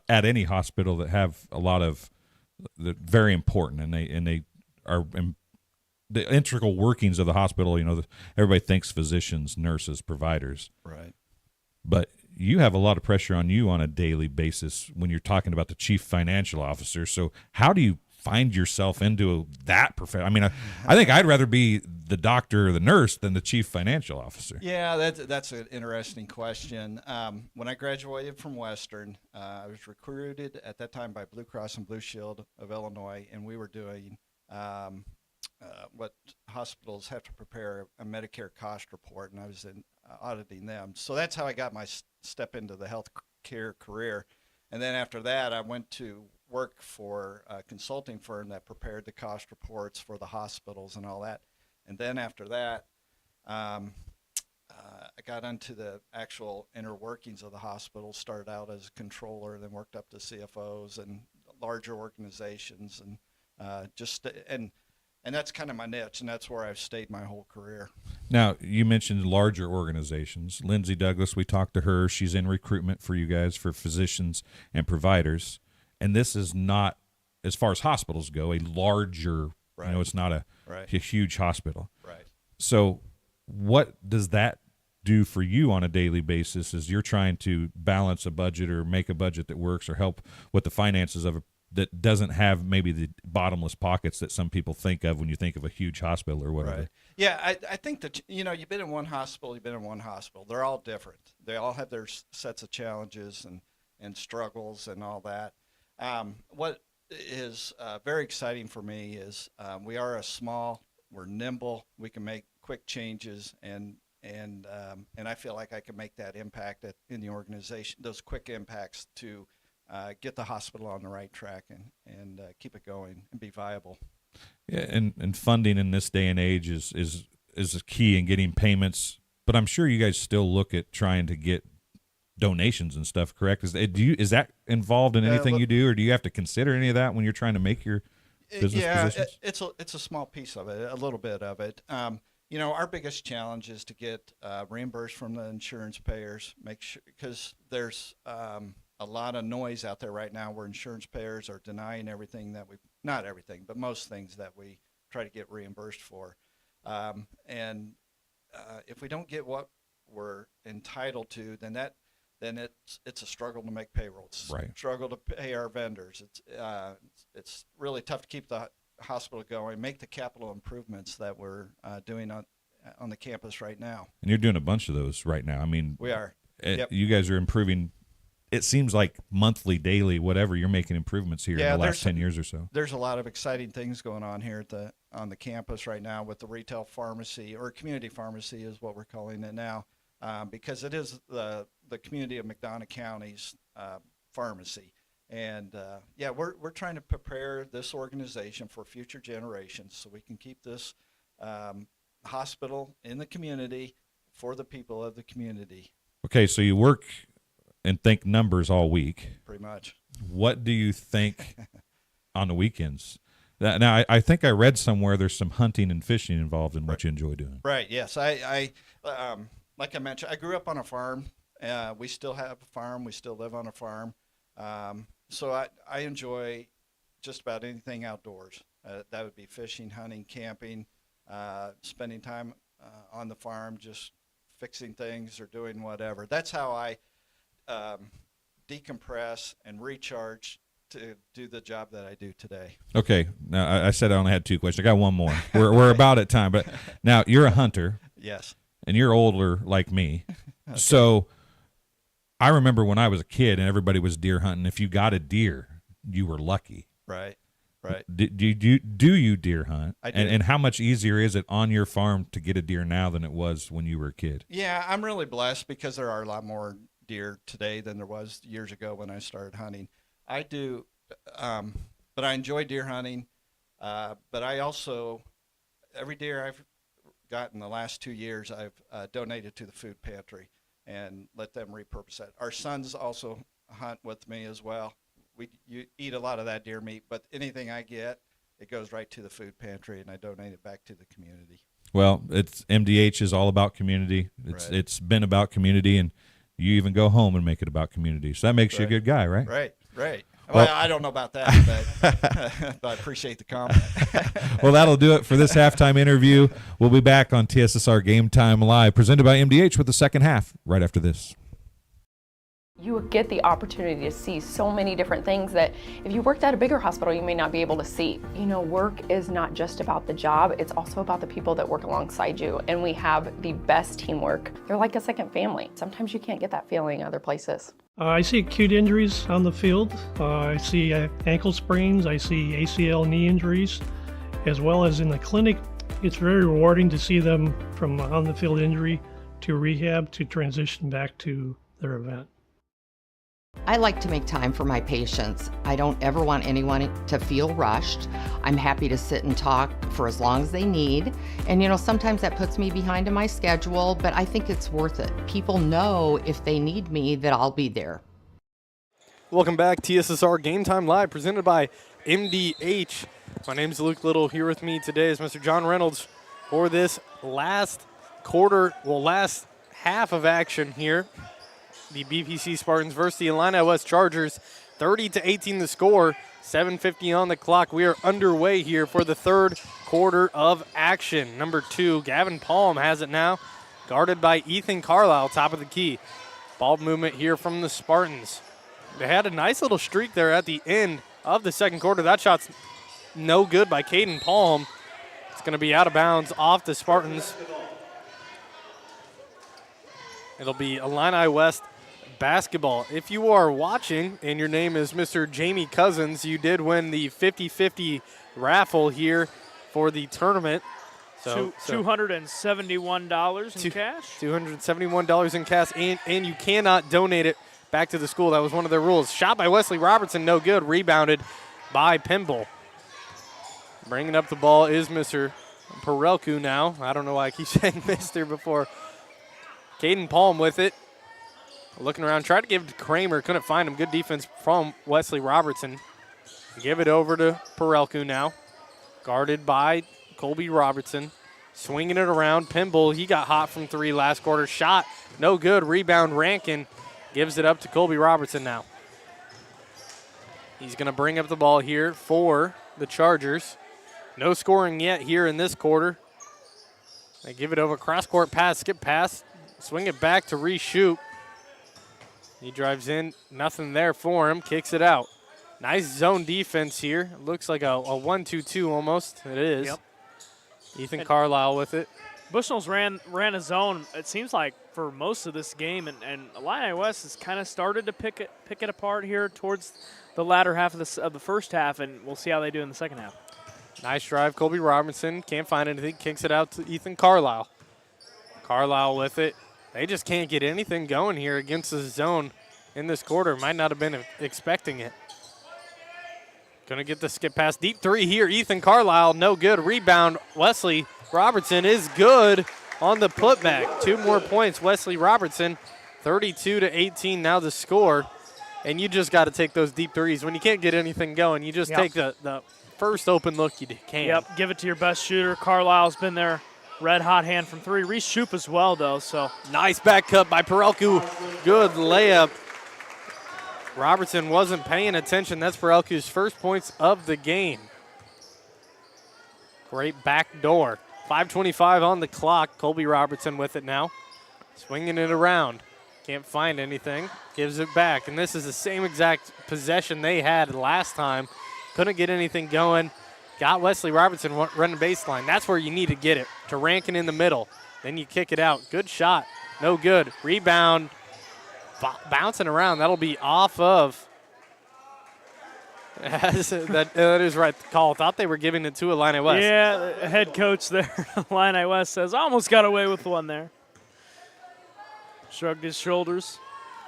I: any hospital that have a lot of very important, and they are the integral workings of the hospital. Everybody thinks physicians, nurses, providers,
J: right?
I: But you have a lot of pressure on you on a daily basis when you're talking about the chief financial officer. So how do you find yourself into that profession? I mean, I think I'd rather be the doctor or the nurse than the chief financial officer.
J: Yeah, that's an interesting question. When I graduated from Western, I was recruited at that time by Blue Cross and Blue Shield of Illinois, and we were doing what hospitals have to prepare a Medicare cost report, and I was auditing them. So that's how I got my step into the healthcare career. And then after that, I went to work for a consulting firm that prepared the cost reports for the hospitals and all that. And then after that, I got into the actual inner workings of the hospital, started out as a controller, then worked up to CFOs and larger organizations, and and that's kind of my niche, and that's where I've stayed my whole career.
I: Now, you mentioned larger organizations. Lindsay Douglas, we talked to her. She's in recruitment for you guys for physicians and providers. And this is not, as far as hospitals go, a larger,
J: right.
I: It's not a huge hospital.
J: Right.
I: So what does that do for you on a daily basis as you're trying to balance a budget or make a budget that works or help with the finances of that doesn't have maybe the bottomless pockets that some people think of when you think of a huge hospital or whatever?
J: Right. Yeah, I think that, you've been in one hospital, They're all different. They all have their sets of challenges and struggles and all that. What is very exciting for me is we're nimble, we can make quick changes, and I feel like I can make that impact in the organization, those quick impacts to get the hospital on the right track and keep it going and be viable.
I: Yeah, and funding in this day and age is a key in getting payments. But I'm sure you guys still look at trying to get donations and stuff, correct? Is that involved in anything you do, or do you have to consider any of that when you're trying to make your business positions?
J: It's a small piece of it, a little bit of it. Our biggest challenge is to get reimbursed from the insurance payers, make sure, because there's a lot of noise out there right now where insurance payers are denying not everything, but most things that we try to get reimbursed for. And if we don't get what we're entitled to, then it's a struggle to make payrolls.
I: Right.
J: Struggle to pay our vendors. It's really tough to keep the hospital going, make the capital improvements that we're doing on the campus right now.
I: And you're doing a bunch of those right now. I mean,
J: we are.
I: Yep. You guys are improving. It seems like monthly, daily, whatever, you're making improvements here in the last 10 years or so.
J: There's a lot of exciting things going on here on the campus right now with the retail pharmacy, or community pharmacy is what we're calling it now, because it is the community of McDonough County's pharmacy. And we're trying to prepare this organization for future generations so we can keep this hospital in the community for the people of the community.
I: Okay, so you work and think numbers all week.
J: Pretty much.
I: What do you think on the weekends? Now, I think I read somewhere there's some hunting and fishing involved in what you enjoy doing.
J: Right. Yes. I like I mentioned, I grew up on a farm. We still have a farm. We still live on a farm. So I enjoy just about anything outdoors. That would be fishing, hunting, camping, spending time on the farm, just fixing things or doing whatever. That's how I decompress and recharge to do the job that I do today.
I: Okay. Now, I said I only had 2 questions. I got one more. We're about at time. But now, you're a hunter.
J: Yes.
I: And you're older like me. Okay. So I remember when I was a kid and everybody was deer hunting, if you got a deer, you were lucky.
J: Right. Right.
I: Do you deer hunt?
J: I do.
I: And how much easier is it on your farm to get a deer now than it was when you were a kid?
J: Yeah, I'm really blessed because there are a lot more deer today than there was years ago when I started hunting. I do, but I enjoy deer hunting. But I also, every deer I've gotten the last 2 years, I've donated to the food pantry and let them repurpose that. Our sons also hunt with me as well. You eat a lot of that deer meat, but anything I get, it goes right to the food pantry, and I donate it back to the community.
I: Well, it's MDH is all about community. It's been about community, and you even go home and make it about community. So that makes you a good guy, right?
J: Right. Well, I don't know about that, but I appreciate the comment.
I: Well, that'll do it for this halftime interview. We'll be back on TSSR Game Time Live, presented by MDH, with the second half right after this.
D: You will get the opportunity to see so many different things that if you worked at a bigger hospital, you may not be able to see. You know, work is not just about the job, it's also about the people that work alongside you. And we have the best teamwork. They're like a second family. Sometimes you can't get that feeling other places.
K: I see acute injuries on the field. I see ankle sprains. I see ACL knee injuries, as well as in the clinic. It's very rewarding to see them from on the field injury to rehab to transition back to their event.
L: I like to make time for my patients. I don't ever want anyone to feel rushed. I'm happy to sit and talk for as long as they need. And sometimes that puts me behind in my schedule, but I think it's worth it. People know if they need me that I'll be there.
A: Welcome back, TSSR Game Time Live, presented by MDH. My name's Luke Little. Here with me today is Mr. John Reynolds for this last half of action here. The BPC Spartans versus the Illini West Chargers, 30-18 the score, 7:50 on the clock. We are underway here for the third quarter of action. Number 2, Gavin Palm has it now, guarded by Ethan Carlisle, top of the key. Ball movement here from the Spartans. They had a nice little streak there at the end of the second quarter. That shot's no good by Caden Palm. It's going to be out of bounds off the Spartans. It'll be Illini West basketball. If you are watching and your name is Mr. Jamie Cousins, you did win the 50-50 raffle here for the tournament. So
B: $271 in cash.
A: $271 in cash, and you cannot donate it back to the school. That was one of their rules. Shot by Wesley Robertson, no good. Rebounded by Pimble. Bringing up the ball is Mr. Perelku now. I don't know why I keep saying Mr. before. Caden Palm with it. Looking around, tried to give it to Kramer, couldn't find him. Good defense from Wesley Robertson. Give it over to Perelku now. Guarded by Colby Robertson. Swinging it around. Pimble, he got hot from 3 last quarter. Shot, no good. Rebound, Rankin gives it up to Colby Robertson now. He's going to bring up the ball here for the Chargers. No scoring yet here in this quarter. They give it over. Cross-court pass, skip pass. Swing it back to reshoot. He drives in, nothing there for him, kicks it out. Nice zone defense here. Looks like a 1-2-2 almost. It is.
B: Yep.
A: Ethan Carlisle with it.
B: Bushnell's ran a zone, it seems like, for most of this game, and Illini West has kind of started to pick it apart here towards the latter half of the first half, and we'll see how they do in the second half.
A: Nice drive, Colby Robinson. Can't find anything, kicks it out to Ethan Carlisle. Carlisle with it. They just can't get anything going here against the zone in this quarter. Might not have been expecting it. Gonna get the skip pass. Deep 3 here. Ethan Carlisle, no good. Rebound. Wesley Robertson is good on the putback. 2 more points. Wesley Robertson, 32-18 now the score. And you just got to take those deep threes. When you can't get anything going, you just take the first open look you can.
B: Yep, give it to your best shooter. Carlisle's been there. Red hot hand from three. Reese Shoup as well, though. So
A: nice back cut by Perelku. Good layup. Robertson wasn't paying attention. That's Perelku's first points of the game. Great back door. 5:25 on the clock. Colby Robertson with it now. Swinging it around. Can't find anything. Gives it back. And this is the same exact possession they had last time. Couldn't get anything going. Got Wesley Robertson running baseline. That's where you need to get it. To Rankin in the middle. Then you kick it out. Good shot. No good. Rebound. Bouncing around. That'll be off of. that is right call. Thought they were giving it to Illini West.
B: Yeah, the head coach there, Illini West, says, almost got away with one there. Shrugged his shoulders.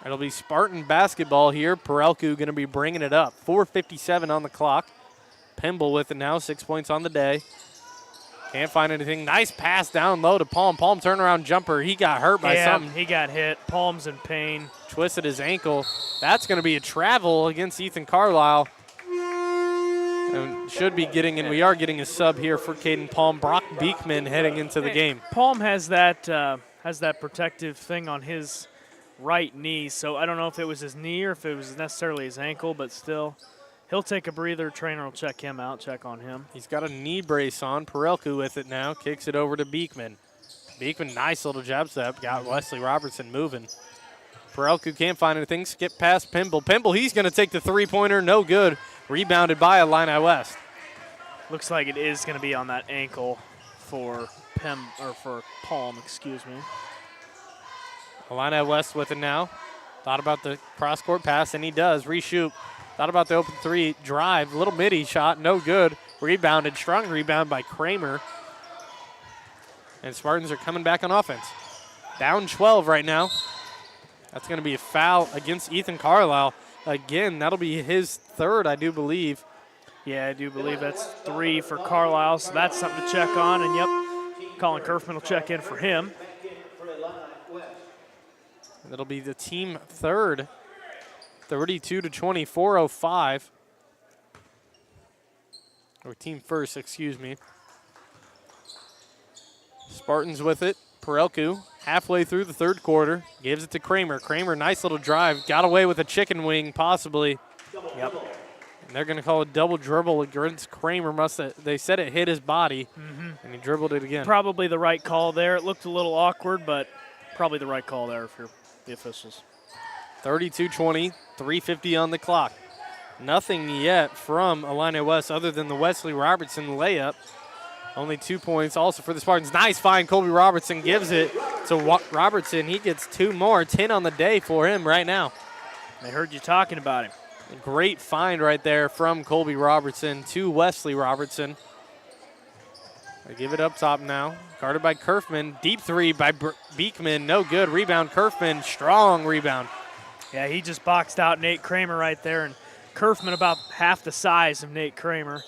A: It'll be Spartan basketball here. Perelku going to be bringing it up. 4:57 on the clock. Pimble with it now, 6 points on the day. Can't find anything. Nice pass down low to Palm. Palm turnaround jumper. He got hurt by something.
B: He got hit. Palm's in pain.
A: Twisted his ankle. That's going to be a travel against Ethan Carlisle. And should be getting, and we are getting a sub here for Caden Palm. Brock Beekman heading into the game.
B: Palm has that protective thing on his right knee, so I don't know if it was his knee or if it was necessarily his ankle, but still. He'll take a breather. Trainer will check him out, check on him.
A: He's got a knee brace on. Perelku with it now. Kicks it over to Beekman. Beekman, nice little jab step. Got Wesley Robertson moving. Perelku can't find anything. Skip past Pimble. Pimble, he's going to take the three-pointer. No good. Rebounded by Illini West.
B: Looks like it is going to be on that ankle for Palm, excuse me.
A: Illini West with it now. Thought about the cross-court pass, and he does. Reshoot. Thought about the open three. Drive. Little midi shot. No good. Rebounded. Strong rebound by Kramer. And Spartans are coming back on offense. Down 12 right now. That's going to be a foul against Ethan Carlisle. Again, that'll be his third, I do believe.
B: Yeah, I do believe that's 3 for Carlisle, so that's something to check on. And, yep, Colin Kerfman will check in for him.
A: That'll be the team third. 32-20, 4:05. Or team first, excuse me. Spartans with it. Perelku halfway through the third quarter. Gives it to Kramer. Kramer, nice little drive. Got away with a chicken wing, possibly.
B: Yep.
A: And they're going to call a double dribble against Kramer. They said it hit his body, and he dribbled it again.
B: Probably the right call there. It looked a little awkward, but probably the right call there for the officials.
A: 32-20, 3:50 on the clock. Nothing yet from Illini West other than the Wesley Robertson layup. Only 2 points also for the Spartans. Nice find. Colby Robertson gives it to Robertson. He gets 2 more. 10 on the day for him right now.
B: They heard you talking about him.
A: A great find right there from Colby Robertson to Wesley Robertson. They give it up top now. Guarded by Kerfman. Deep three by Beekman. No good. Rebound Kerfman. Strong rebound.
B: Yeah, he just boxed out Nate Kramer right there. And Kerfman about half the size of Nate Kramer.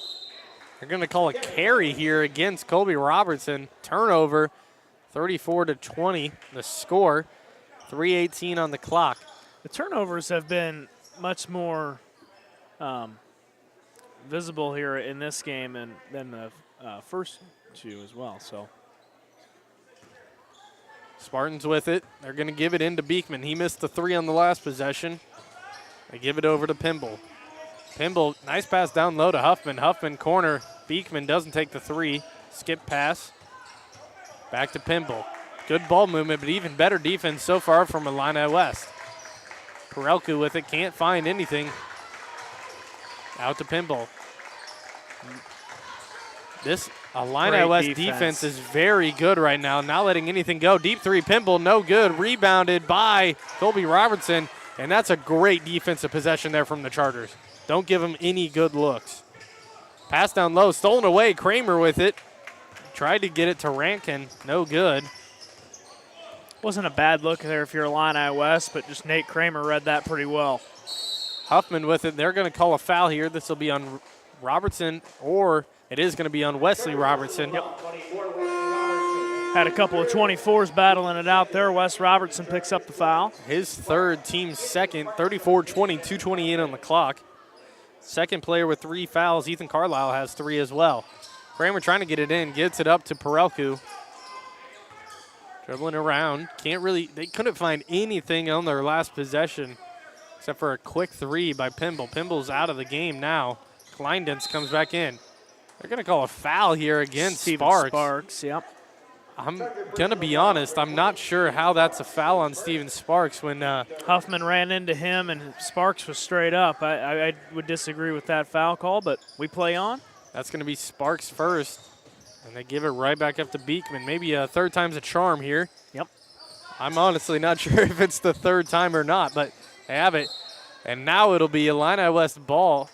A: They're going to call a carry here against Colby Robertson. Turnover, 34-20, the score. 3:18 on the clock.
B: The turnovers have been much more visible here in this game than the first two as well. So
A: Spartans with it. They're going to give it into Beekman. He missed the 3 on the last possession. They give it over to Pimble. Pimble, nice pass down low to Huffman. Huffman corner. Beekman doesn't take the 3. Skip pass. Back to Pimble. Good ball movement, but even better defense so far from Illini West. Perelku with it. Can't find anything. Out to Pimble. This Illini West defense is very good right now. Not letting anything go. Deep 3, Pimble, no good. Rebounded by Colby Robertson. And that's a great defensive possession there from the Chargers. Don't give them any good looks. Pass down low, stolen away. Kramer with it. Tried to get it to Rankin. No good.
B: Wasn't a bad look there if you're Illini West, but just Nate Kramer read that pretty well.
A: Huffman with it. They're going to call a foul here. This will be on Robertson, or it is going to be on Wesley Robertson.
B: Yep. Had a couple of 24s battling it out there. Wes Robertson picks up the foul.
A: His third, team second, 34-20, 2:28 on the clock. second player with 3 fouls. Ethan Carlisle has 3 as well. Kramer trying to get it in, gets it up to Perelku. Dribbling around, they couldn't find anything on their last possession except for a quick 3 by Pimble. Pimble's out of the game now. Kleindens comes back in. They're going to call a foul here against
B: Steven
A: Sparks.
B: Sparks, yep.
A: I'm going to be honest, I'm not sure how that's a foul on Steven Sparks when
B: Huffman ran into him and Sparks was straight up. I would disagree with that foul call, but we play on.
A: That's going to be Sparks first, and they give it right back up to Beekman. Maybe a third time's a charm here.
B: Yep.
A: I'm honestly not sure if it's the third time or not, but they have it. And now it'll be Illini West ball,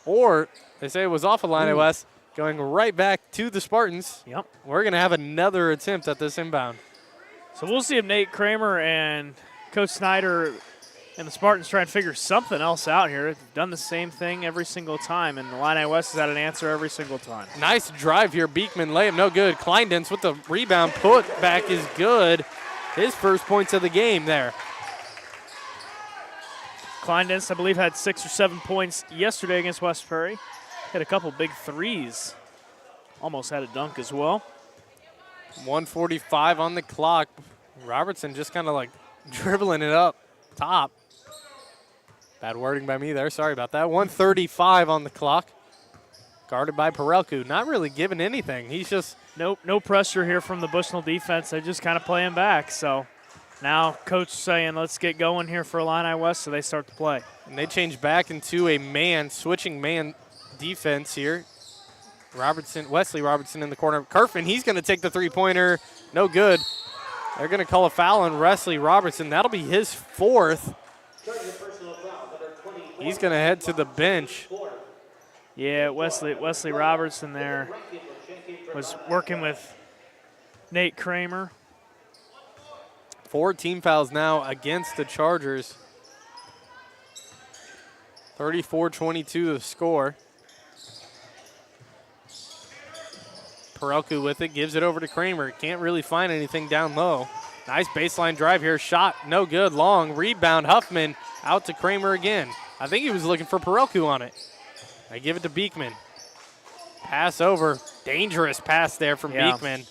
A: or they say it was off Illini West, going right back to the Spartans.
B: Yep.
A: We're going to have another attempt at this inbound.
B: So we'll see if Nate Kramer and Coach Snyder and the Spartans try and figure something else out here. They've done the same thing every single time, and Illini West has had an answer every single time.
A: Nice drive here. Beekman layup, no good. Kleindens with the rebound. Put back is good. His first points of the game there.
B: Kleindens, I believe, had 6 or 7 points yesterday against West Prairie. Hit a couple big threes. Almost had a dunk as well.
A: 1:45 on the clock. Robertson just kind of like dribbling it up top. Bad wording by me there. Sorry about that. 1:35 on the clock. Guarded by Perelku. Not really giving anything. He's just
B: no pressure here from the Bushnell defense. They're just kind of playing back. So now coach saying, let's get going here for Illini West, so they start to play.
A: And they change back into a switching man defense here. Wesley Robertson in the corner. Kerfin, he's going to take the three-pointer. No good. They're going to call a foul on Wesley Robertson. That'll be his 4th. He's going to head to the bench.
B: Yeah, Wesley Robertson there was working with Nate Kramer.
A: 4 team fouls now against the Chargers. 34-22 the score. Perelku with it, gives it over to Kramer. Can't really find anything down low. Nice baseline drive here. Shot, no good. Long rebound. Huffman out to Kramer again. I think he was looking for Perelku on it. They give it to Beekman. Pass over. Dangerous pass there from Beekman.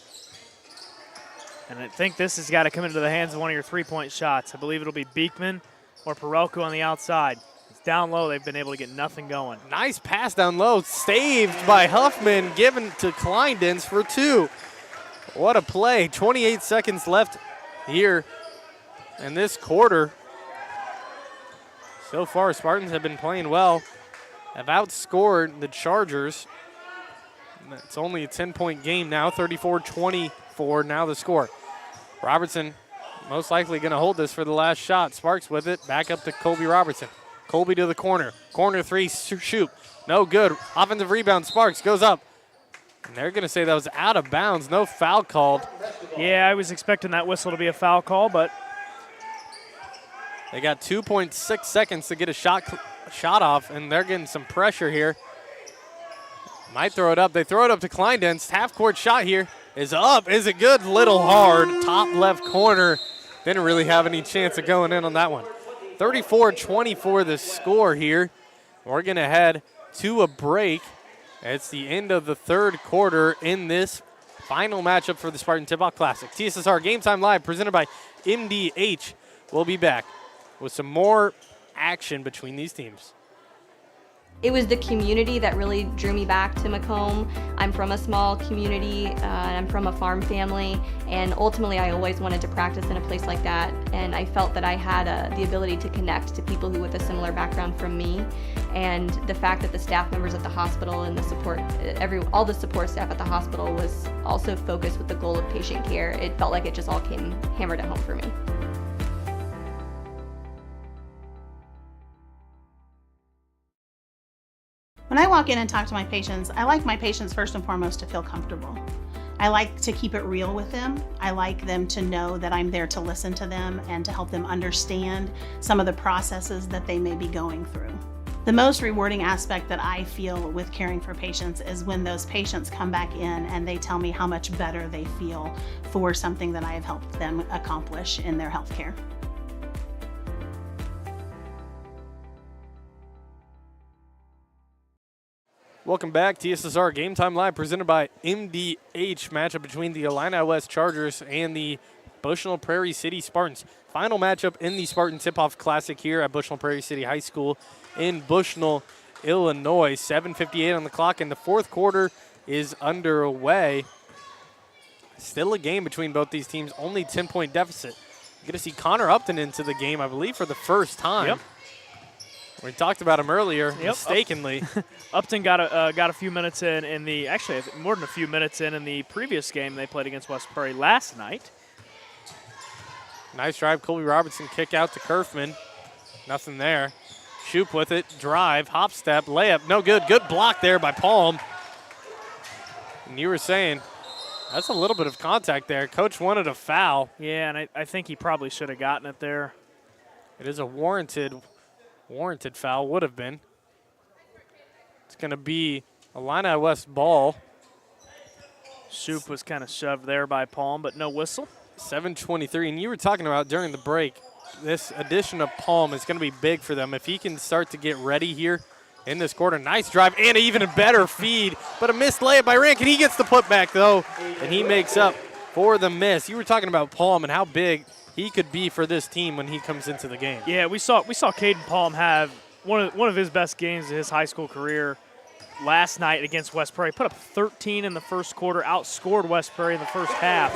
B: And I think this has got to come into the hands of one of your three-point shots. I believe it'll be Beekman or Perelku on the outside. It's down low. They've been able to get nothing going.
A: Nice pass down low. Saved by Huffman. Given to Kleindens for 2. What a play. 28 seconds left here in this quarter. So far, Spartans have been playing well. Have outscored the Chargers. It's only a 10-point game now, 34-24 now the score. Robertson most likely going to hold this for the last shot. Sparks with it, back up to Colby Robertson. Colby to the corner. Corner 3, shoot. No good. Offensive rebound, Sparks goes up. And they're going to say that was out of bounds. No foul called.
B: Yeah, I was expecting that whistle to be a foul call, but
A: they got 2.6 seconds to get a shot off, and they're getting some pressure here. Might throw it up. They throw it up to Kleindens. Half-court shot here is up. Is it good? Little hard. Top left corner. Didn't really have any chance of going in on that one. 34-24 the score here. We're going to head to a break. It's the end of the third quarter in this final matchup for the Spartan Tip-Off Classic. TSSR Game Time Live presented by MDH. We'll be back with some more action between these teams.
M: It was the community that really drew me back to Macomb. I'm from a small community, and I'm from a farm family, and ultimately I always wanted to practice in a place like that, and I felt that I had the ability to connect to people who with a similar background from me, and the fact that the staff members at the hospital and the support, all the support staff at the hospital was also focused with the goal of patient care. It felt like it just all came hammered at home for me.
N: When I walk in and talk to my patients, I like my patients first and foremost to feel comfortable. I like to keep it real with them. I like them to know that I'm there to listen to them and to help them understand some of the processes that they may be going through. The most rewarding aspect that I feel with caring for patients is when those patients come back in and they tell me how much better they feel for something that I have helped them accomplish in their healthcare.
A: Welcome back. TSSR Game Time Live presented by MDH. Matchup between the Illini West Chargers and the Bushnell-Prairie City Spartans. Final matchup in the Spartan Tip-Off Classic here at Bushnell-Prairie City High School in Bushnell, Illinois. 7:58 on the clock, and the fourth quarter is underway. Still a game between both these teams, only 10-point deficit. You're going to see Connor Upton into the game, I believe, for the first time.
B: Yep.
A: We talked about him earlier, mistakenly.
B: Upton got a few minutes in the, actually more than a few minutes in the previous game they played against West Prairie last night.
A: Nice drive, Colby Robertson, kick out to Kerfman. Nothing there. Shoop with it, drive, hop step, layup, no good. Good block there by Palm. And you were saying, that's a little bit of contact there. Coach wanted a foul.
B: Yeah, and I think he probably should have gotten it there.
A: It is a warranted foul, would have been. It's going to be Illini West ball.
B: Shoop was kind of shoved there by Palm, but no whistle.
A: 7:23, and you were talking about during the break, this addition of Palm is going to be big for them. If he can start to get ready here in this quarter. Nice drive and even a better feed, but a missed layup by Rankin. He gets the putback, though, and he makes up for the miss. You were talking about Palm and how big he could be for this team when he comes into the game.
B: Yeah, we saw Caden Palm have one of his best games of his high school career last night against West Prairie. Put up 13 in the first quarter, outscored West Prairie in the first half.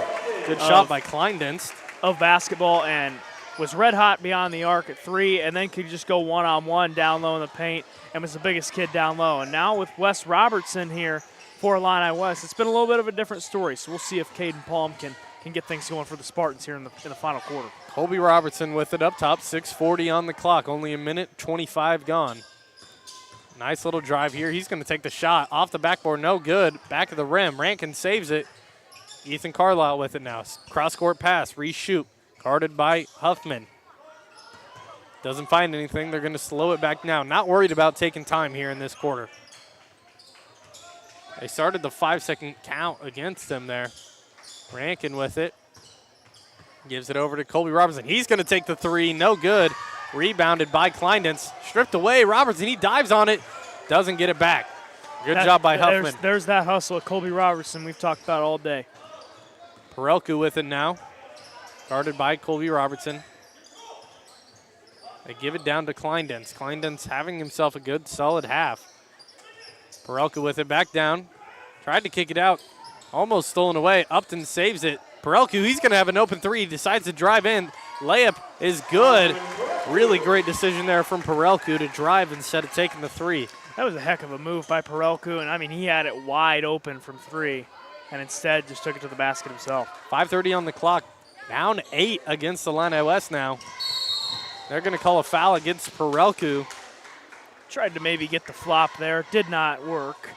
A: Good shot by Kleindenst.
B: Of basketball, and was red hot beyond the arc at 3, and then could just go one-on-one down low in the paint, and was the biggest kid down low. And now with Wes Robertson here for Illini West, it's been a little bit of a different story. So we'll see if Caden Palm can get things going for the Spartans here in the final quarter.
A: Colby Robertson with it up top, 6:40 on the clock, only a minute 25 gone. Nice little drive here. He's going to take the shot off the backboard, no good. Back of the rim, Rankin saves it. Ethan Carlisle with it now. Cross-court pass, reshoot, guarded by Huffman. Doesn't find anything. They're going to slow it back now. Not worried about taking time here in this quarter. They started the 5-second count against them there. Rankin with it. Gives it over to Colby Robertson. He's going to take the 3. No good. Rebounded by Kleindenst. Stripped away. Robertson, he dives on it. Doesn't get it back. Good job by Huffman.
B: There's that hustle of Colby Robertson we've talked about all day.
A: Perelku with it now. Guarded by Colby Robertson. They give it down to Kleindenst. Kleindenst having himself a good, solid half. Perelku with it back down. Tried to kick it out. Almost stolen away. Upton saves it. Perelku, he's going to have an open 3. Decides to drive in. Layup is good. Really great decision there from Perelku to drive instead of taking the 3.
B: That was a heck of a move by Perelku, and I mean, he had it wide open from 3, and instead just took it to the basket himself.
A: 5:30 on the clock. Down 8 against the Illini West now. They're going to call a foul against Perelku.
B: Tried to maybe get the flop there. Did not work.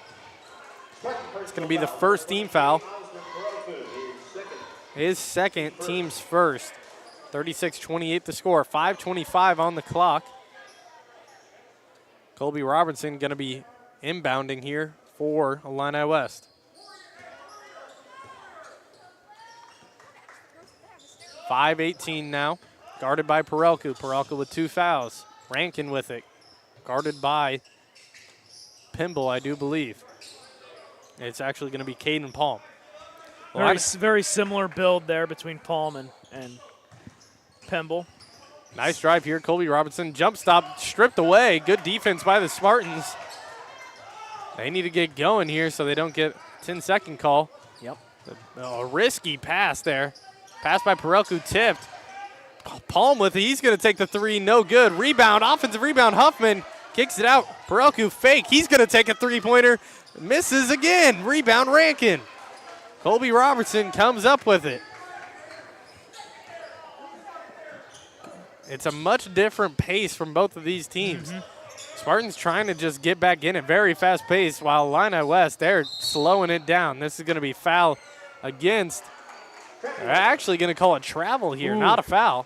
A: It's going to be the first team foul. His second, team's first. 36-28 the score. 5:25 on the clock. Colby Robertson going to be inbounding here for Illini West. 5:18 now. Guarded by Perelku. Perelku with 2 fouls. Rankin with it. Guarded by Pimble, I do believe. It's actually going to be Caden Palm.
B: Very similar build there between Palm and Pimble.
A: Nice drive here. Colby Robertson. Jump stop, stripped away. Good defense by the Spartans. They need to get going here so they don't get 10-second call.
B: Yep.
A: A risky pass there. Pass by Perelku, tipped. Palm with it. He's going to take the 3. No good. Rebound. Offensive rebound. Huffman kicks it out. Perelku fake. He's going to take a 3-pointer. Misses again. Rebound Rankin. Colby Robertson comes up with it. It's a much different pace from both of these teams. Spartans trying to just get back in at very fast pace, while Illini West, they're slowing it down. This is going to be foul against. They're actually going to call a travel here, not a foul.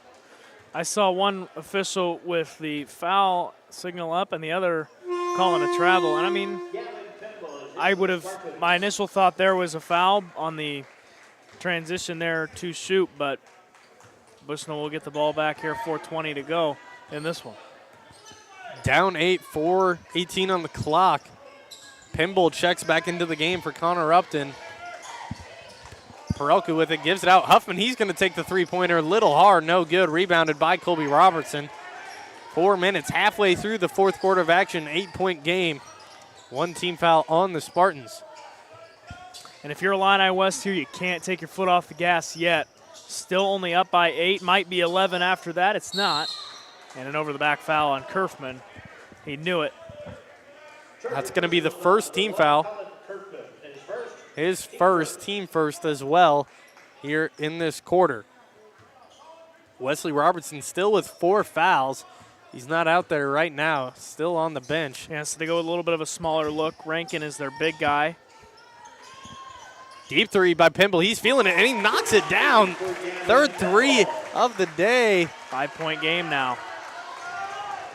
B: I saw one official with the foul signal up and the other calling a travel. And I mean, my initial thought there was a foul on the transition there to shoot, but Bushnell will get the ball back here, 4:20 to go in this one.
A: Down 8, 4:18 on the clock. Pimble checks back into the game for Connor Upton. Perelka with it, gives it out. Huffman, he's going to take the three-pointer. Little hard, no good. Rebounded by Colby Robertson. 4 minutes, halfway through the fourth quarter of action, 8-point game. One team foul on the Spartans.
B: And if you're Illini West here, you can't take your foot off the gas yet. Still only up by 8, might be 11 after that. It's not. And an over-the-back foul on Kerfman. He knew it.
A: That's going to be the first team foul. His first, team first as well here in this quarter. Wesley Robertson still with 4 fouls. He's not out there right now, still on the bench.
B: Yeah, so they go with a little bit of a smaller look. Rankin is their big guy.
A: Deep three by Pimble. He's feeling it, and he knocks it down. Third three of the day.
B: 5-point game now.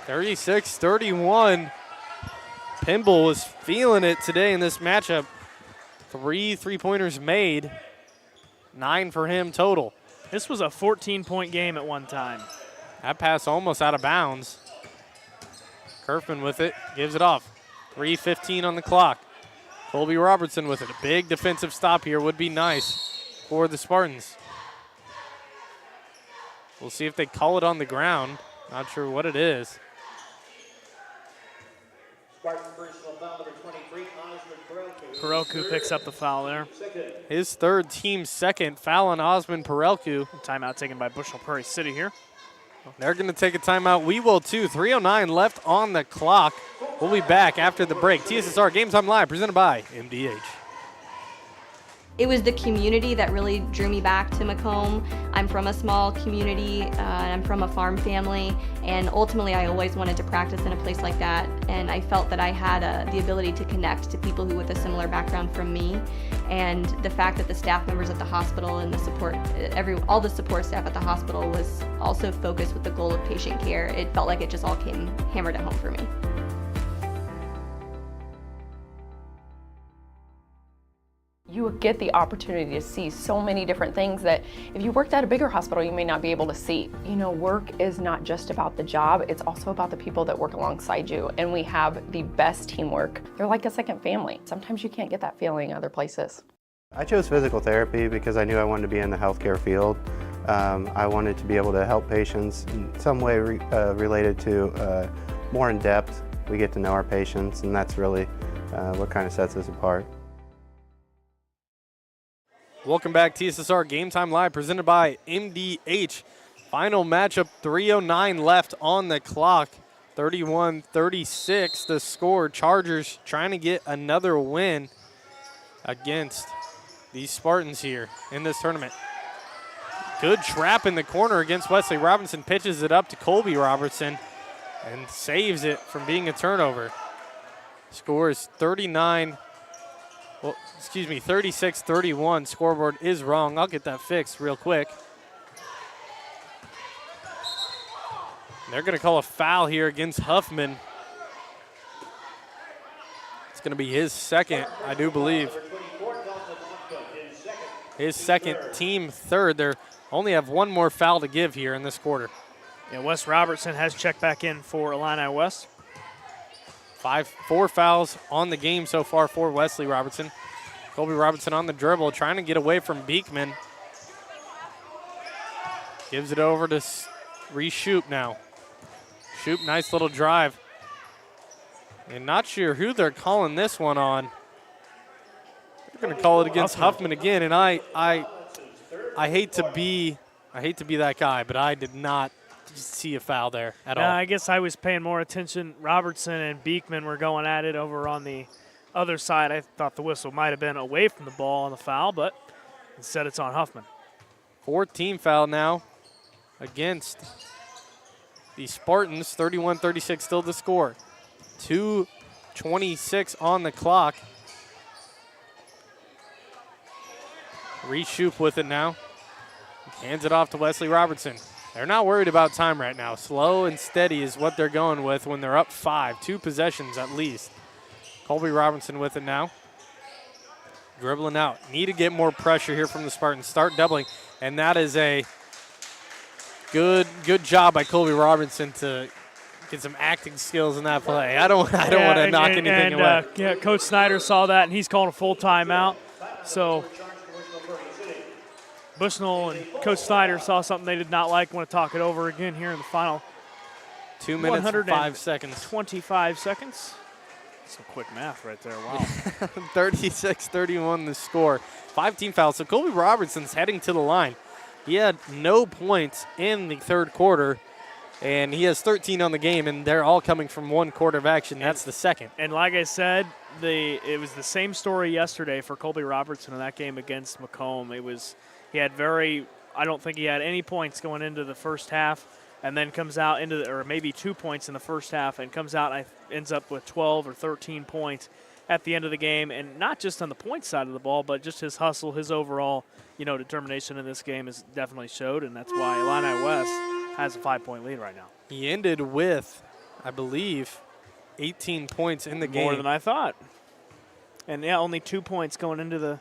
A: 36-31. Pimble was feeling it today in this matchup. 3 3-pointers made. 9 for him total.
B: This was a 14-point game at one time.
A: That pass almost out of bounds. Kerfman with it, gives it off. 3:15 on the clock. Colby Robertson with it. A big defensive stop here would be nice for the Spartans. We'll see if they call it on the ground. Not sure what it is.
F: Spartan personal foul number 23, Osmond Perelku.
B: Perelku picks up the foul there.
A: His third, team second foul on Osmond Perelku.
B: Timeout taken by Bushnell-Prairie City here.
A: They're going to take a timeout. We will too. 3:09 left on the clock. We'll be back after the break. TSSR Game Time Live presented by MDH.
M: It was the community that really drew me back to Macomb. I'm from a small community, I'm from a farm family, and ultimately I always wanted to practice in a place like that, and I felt that I had the ability to connect to people who with a similar background from me, and the fact that the staff members at the hospital and the support, all the support staff at the hospital was also focused with the goal of patient care. It felt like it just all came hammered at home for me.
D: You get the opportunity to see so many different things that if you worked at a bigger hospital, you may not be able to see. You know, work is not just about the job, it's also about the people that work alongside you. And we have the best teamwork. They're like a second family. Sometimes you can't get that feeling other places.
O: I chose physical therapy because I knew I wanted to be in the healthcare field. I wanted to be able to help patients in some way related to more in depth. We get to know our patients, and that's really what kind of sets us apart.
A: Welcome back, TSSR Game Time Live, presented by MDH. Final matchup, 3:09 left on the clock. 31-36 the score. Chargers trying to get another win against these Spartans here in this tournament. Good trap in the corner against Wesley Robinson. Pitches it up to Colby Robertson and saves it from being a turnover. Score is 36-31. Scoreboard is wrong. I'll get that fixed real quick. They're going to call a foul here against Huffman. It's going to be his second, I do believe. His second, team third. They only have one more foul to give here in this quarter.
B: Yeah, Wes Robertson has checked back in for Illini West.
A: 4 fouls on the game so far for Wesley Robertson. Colby Robertson on the dribble, trying to get away from Beekman. Gives it over to Reese Shoup now. Shoup, nice little drive. And not sure who they're calling this one on. They're going to call it against Huffman again, and I hate to be that guy, but I did not see a foul there at all.
B: I guess I was paying more attention. Robertson and Beekman were going at it over on the other side. I thought the whistle might have been away from the ball on the foul, but instead it's on Huffman.
A: 14 foul now against the Spartans. 31-36 still the score. 2:26 on the clock. Reese Shoup with it now. Hands it off to Wesley Robertson. They're not worried about time right now. Slow and steady is what they're going with when they're up 5. 2 possessions at least. Colby Robinson with it now. Dribbling out. Need to get more pressure here from the Spartans. Start doubling. And that is a good job by Colby Robinson to Get some acting skills in that play. I don't want to knock anything away.
B: Yeah, Coach Snyder saw that, and he's calling a full timeout. So Bushnell and Coach Snyder saw something they did not like. Want to talk it over again here in the final
A: 2 minutes and 5 seconds.
B: 25 seconds. Some quick math right there. Wow.
A: 36-31 the score. 5 team fouls. So Colby Robertson's heading to the line. He had no points in the third quarter, and he has 13 on the game, and they're all coming from one quarter of action. That's the second.
B: And like I said, it was the same story yesterday for Colby Robertson in that game against Macomb. I don't think he had any points going into the first half, and then comes out or maybe 2 points in the first half, and comes out and ends up with 12 or 13 points at the end of the game. And not just on the point side of the ball, but just his hustle, his overall, determination in this game is definitely showed, and that's why Illini West has a 5-point lead right now.
A: He ended with, I believe, 18 points in the game.
B: More than I thought. And yeah, only 2 points going into the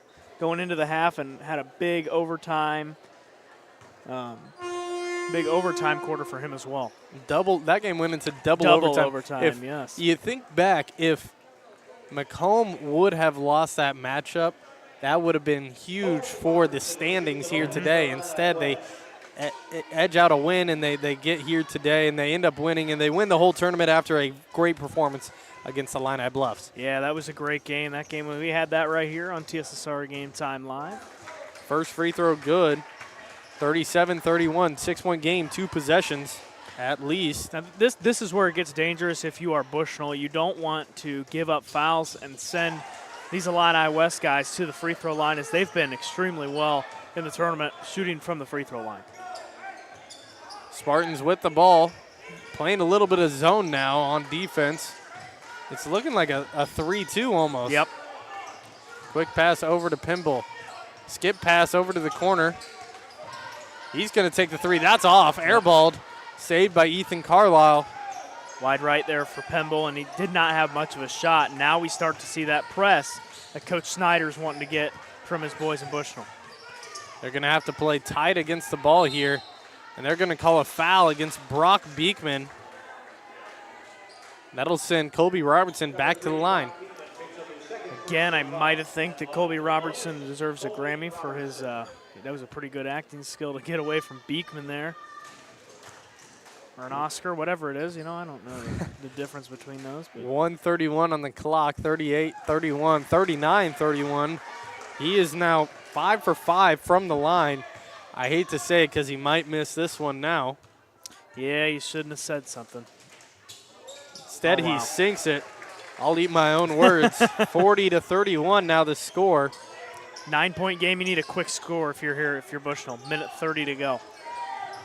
B: half, and had a big overtime quarter for him as well.
A: That game went into double overtime.
B: Yes.
A: You think back, if Macomb would have lost that matchup, that would have been huge for the standings here today. Instead, they edge out a win, and they get here today, and they end up winning, and they win the whole tournament after a great performance against Illini Bluffs.
B: Yeah, that was a great game. That game, we had that right here on TSSR Game Time Live.
A: First free throw good. 37-31, 6-point game, 2 possessions at least.
B: Now this is where it gets dangerous if you are Bushnell. You don't want to give up fouls and send these Illini West guys to the free throw line, as they've been extremely well in the tournament shooting from the free throw line.
A: Spartans with the ball, playing a little bit of zone now on defense. It's looking like a 3-2 almost.
B: Yep.
A: Quick pass over to Pimble. Skip pass over to the corner. He's going to take the 3. That's off. Airballed. Saved by Ethan Carlisle.
B: Wide right there for Pimble, and he did not have much of a shot. Now we start to see that press that Coach Snyder's wanting to get from his boys in Bushnell.
A: They're going to have to play tight against the ball here, and they're going to call a foul against Brock Beekman. That'll send Colby Robertson back to the line.
B: Again, I might have think that Colby Robertson deserves a Grammy for his that was a pretty good acting skill to get away from Beekman there. Or an Oscar, whatever it is. I don't know the difference between those. But
A: 1:31 on the clock, 38-31, 39-31. He is now 5 for 5 from the line. I hate to say it because he might miss this one now.
B: Yeah, you shouldn't have said something.
A: Instead, he sinks it. I'll eat my own words. 40-31 now the score.
B: 9-point game, you need a quick score if you're here, if you're Bushnell. Minute 30 to go.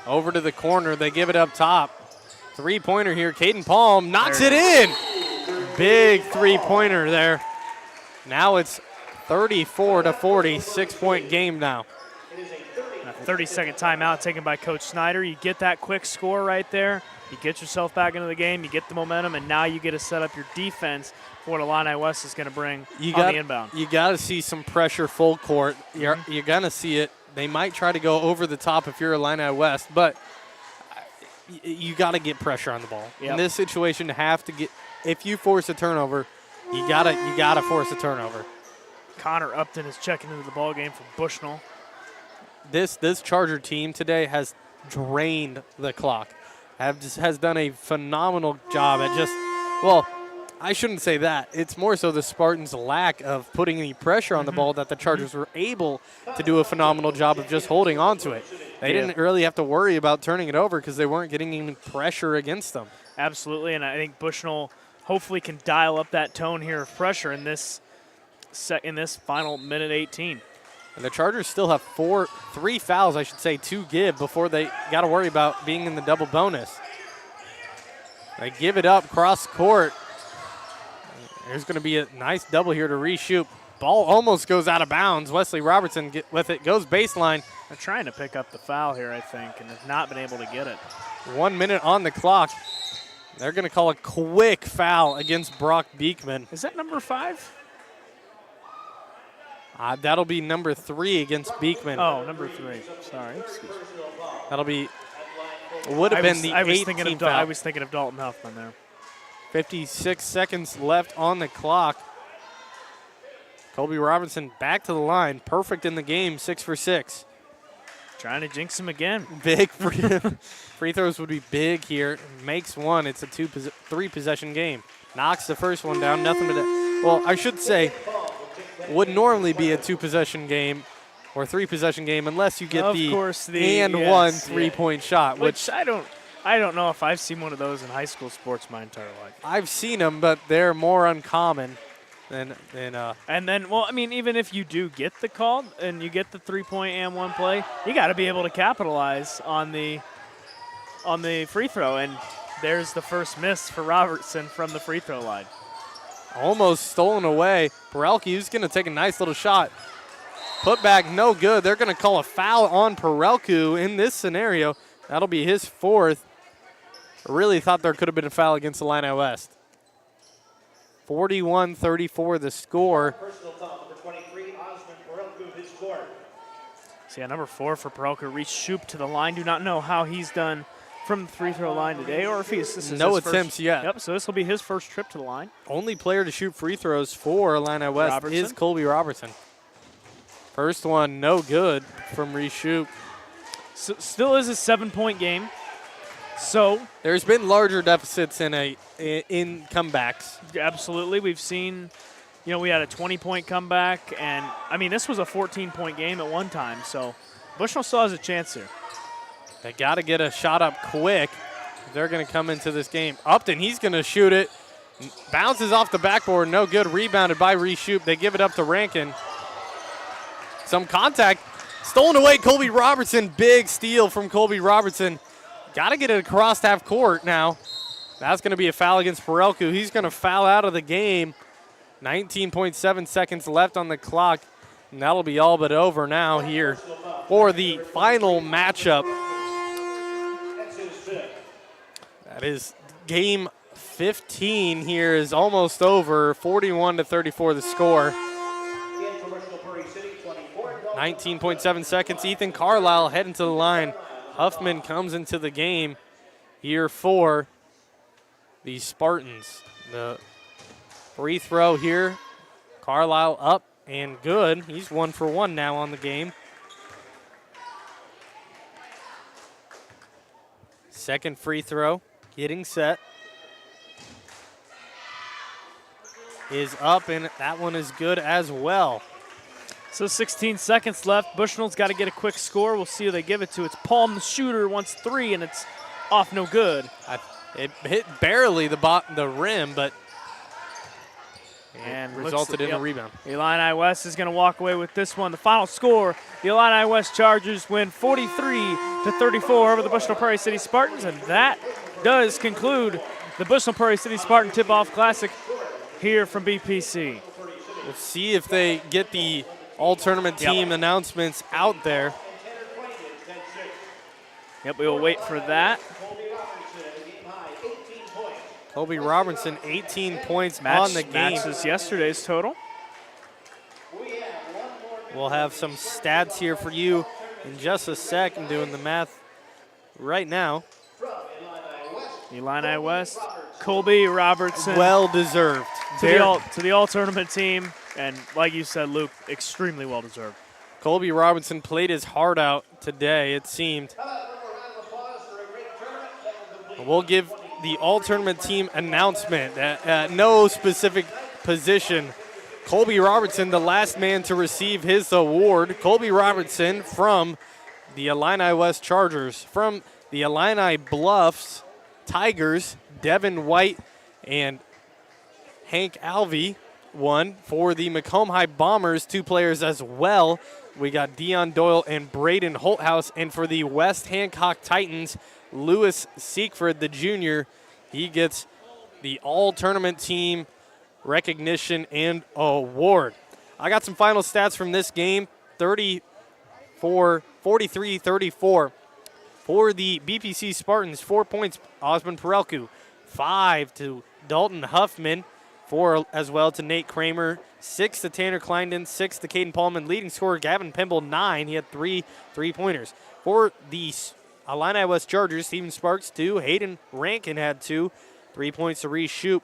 A: Over to the corner, they give it up top. 3-pointer here, Caden Palm knocks it in. Big 3-pointer there. Now it's 34-40, 6-point game now.
B: A 30-second timeout taken by Coach Snyder. You get that quick score right there. You get yourself back into the game, you get the momentum, and now you get to set up your defense for what Illini West is going to bring on the inbound.
A: You got to see some pressure full court. You're going to see it. They might try to go over the top if you're Illini West, but you got to get pressure on the ball.
B: Yep.
A: In this situation, if you force a turnover, you gotta force a turnover.
B: Connor Upton is checking into the ball game for Bushnell.
A: This Charger team today has drained the clock. Has done a phenomenal job at I shouldn't say that. It's more so the Spartans' lack of putting any pressure on the ball that the Chargers were able to do a phenomenal job of just holding on to it. They didn't really have to worry about turning it over because they weren't getting any pressure against them.
B: Absolutely, and I think Bushnell hopefully can dial up that tone here of pressure in this final minute 18.
A: And the Chargers still have 3 fouls, to give before they got to worry about being in the double bonus. They give it up cross court. There's going to be a nice double here to reshoot. Ball almost goes out of bounds. Wesley Robertson with it, goes baseline.
B: They're trying to pick up the foul here, I think, and have not been able to get it.
A: 1 minute on the clock. They're going to call a quick foul against Brock Beekman.
B: Is that number 5?
A: That'll be number 3 against Beekman.
B: Oh, number 3. Sorry. Excuse me.
A: That'll be Would have been the
B: I was
A: 18th foul.
B: I was thinking of Dalton Huffman there.
A: 56 seconds left on the clock. Colby Robinson back to the line. Perfect in the game, 6 for 6.
B: Trying to jinx him again.
A: Big free throws would be big here. Makes one. It's a 3-possession game. Knocks the first one down. Nothing but well, I should say, would normally be a 2-possession game or 3-possession game unless you get
B: of
A: the
B: course,
A: one 3-point shot.
B: Which I don't know if I've seen one of those in high school sports my entire life.
A: I've seen them, but they're more uncommon than.
B: And then, well, I mean, even if you do get the call and you get the 3-point and 1 play, you got to be able to capitalize on the free throw. And there's the first miss for Robertson from the free throw line.
A: Almost stolen away. Perelke is going to take a nice little shot. Put back, no good. They're going to call a foul on Perelke in this scenario. That'll be his 4th. I really thought there could have been a foul against Illini West. 41-34 the score.
F: Personal foul number 23, Osmond Perelke, his 4th.
B: So yeah, number 4 for Perelke reached Shoop to the line. Do not know how he's done from the free throw line today, or if this is
A: no
B: his
A: attempts
B: first,
A: yet.
B: Yep, so this will be his first trip to the line.
A: Only player to shoot free throws for Illini West
B: Robertson.
A: is Colby Robertson. First one, no good from Reese Shoop.
B: So, still is a 7-point game. So
A: there's been larger deficits in comebacks.
B: Absolutely, we've seen. We had a 20-point comeback, and I mean this was a 14-point game at one time. So Bushnell still has a chance here.
A: They got to get a shot up quick. They're going to come into this game. Upton, he's going to shoot it. Bounces off the backboard, no good. Rebounded by Reese Shoop. They give it up to Rankin. Some contact. Stolen away, Colby Robertson. Big steal from Colby Robertson. Got to get it across half court now. That's going to be a foul against Perelke. He's going to foul out of the game. 19.7 seconds left on the clock. And that'll be all but over now here for the final matchup. That is game 15 here is almost over. 41-34 the score. 19.7 seconds. Ethan Carlisle heading to the line. Huffman comes into the game here for the Spartans. The free throw here. Carlisle up and good. He's 1 for 1 now on the game. Second free throw, getting set. Is up, and that one is good as well.
B: So 16 seconds left. Bushnell's got to get a quick score. We'll see who they give it to. It's Palm, the shooter, wants 3, and it's off no good.
A: It hit barely the rim, but
B: and
A: resulted in a rebound.
B: Illini West is going to walk away with this one. The final score, the Illini West Chargers win 43-34 over the Bushnell-Prairie City Spartans, and that does conclude the Bushnell-Prairie City Spartan Tip-Off Classic here from BPC.
A: We'll see if they get the all-tournament team announcements out there.
B: Yep, we will wait for that.
A: Colby Robertson, 18 points on the game.
B: Matches yesterday's total.
A: We'll have some stats here for you in just a sec. I'm doing the math right now.
B: Illini West, Colby Robertson.
A: Well-deserved.
B: To the all-tournament team, and like you said, Luke, extremely well-deserved.
A: Colby Robinson played his heart out today, it seemed. We'll give the all-tournament team announcement at no specific position. Colby Robertson, the last man to receive his award. Colby Robertson from the Illini West Chargers. From the Illini Bluffs Tigers, Devin White and Hank Alvey won. For the Macomb High Bombers, 2 players as well. We got Dion Doyle and Braden Holthouse. And for the West Hancock Titans, Lewis Siegfried, the junior, he gets the all-tournament team recognition and award. I got some final stats from this game. 43-34 for the BPC Spartans. 4 points, Osmond Perelke. 5 to Dalton Huffman. 4 as well to Nate Kramer. 6 to Tanner Kleinden. 6 to Caden Paulman. Leading scorer Gavin Pimble, 9. He had 3 3-pointers. For the Illini West Chargers, Steven Sparks 2, Hayden Rankin had 2, 3 points to Reese Shoup,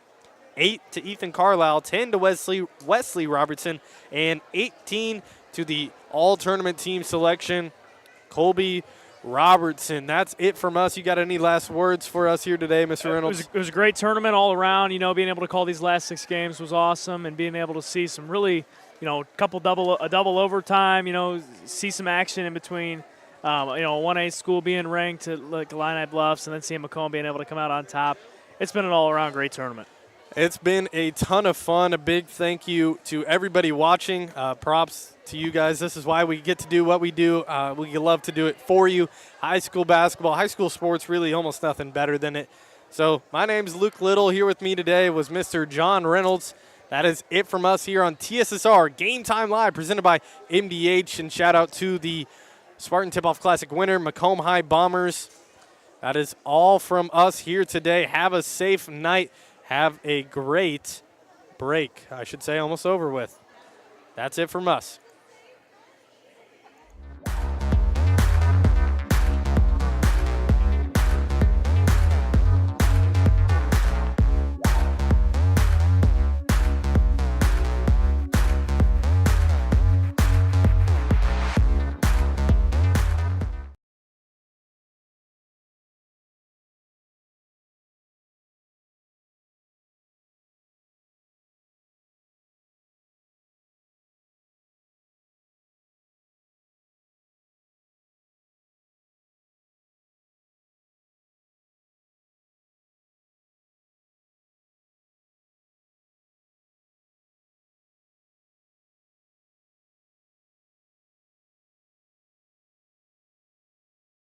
A: 8 to Ethan Carlisle, 10 to Wesley Robertson, and 18 to the all-tournament team selection, Colby Robertson. That's it from us. You got any last words for us here today, Mr. Reynolds?
B: It was a great tournament all around. You know, being able to call these last 6 games was awesome, and being able to see some really, you know, a double overtime, you know, see some action in between. You know, a 1A school being ranked to like Illini Bluffs, and then seeing Macomb being able to come out on top. It's been an all-around great tournament. It's
A: been a ton of fun. A big thank you to everybody watching. Props to you guys. This is why we get to do what we do. We love to do it for you. High school basketball, high school sports, really almost nothing better than it. So my name's Luke Little. Here with me today was Mr. John Reynolds. That is it from us here on TSSR Game Time Live, presented by MDH. And shout out to the Spartan Tip-Off Classic winner, Macomb High Bombers. That is all from us here today. Have a safe night. Have a great break. I should say almost over with. That's it from us.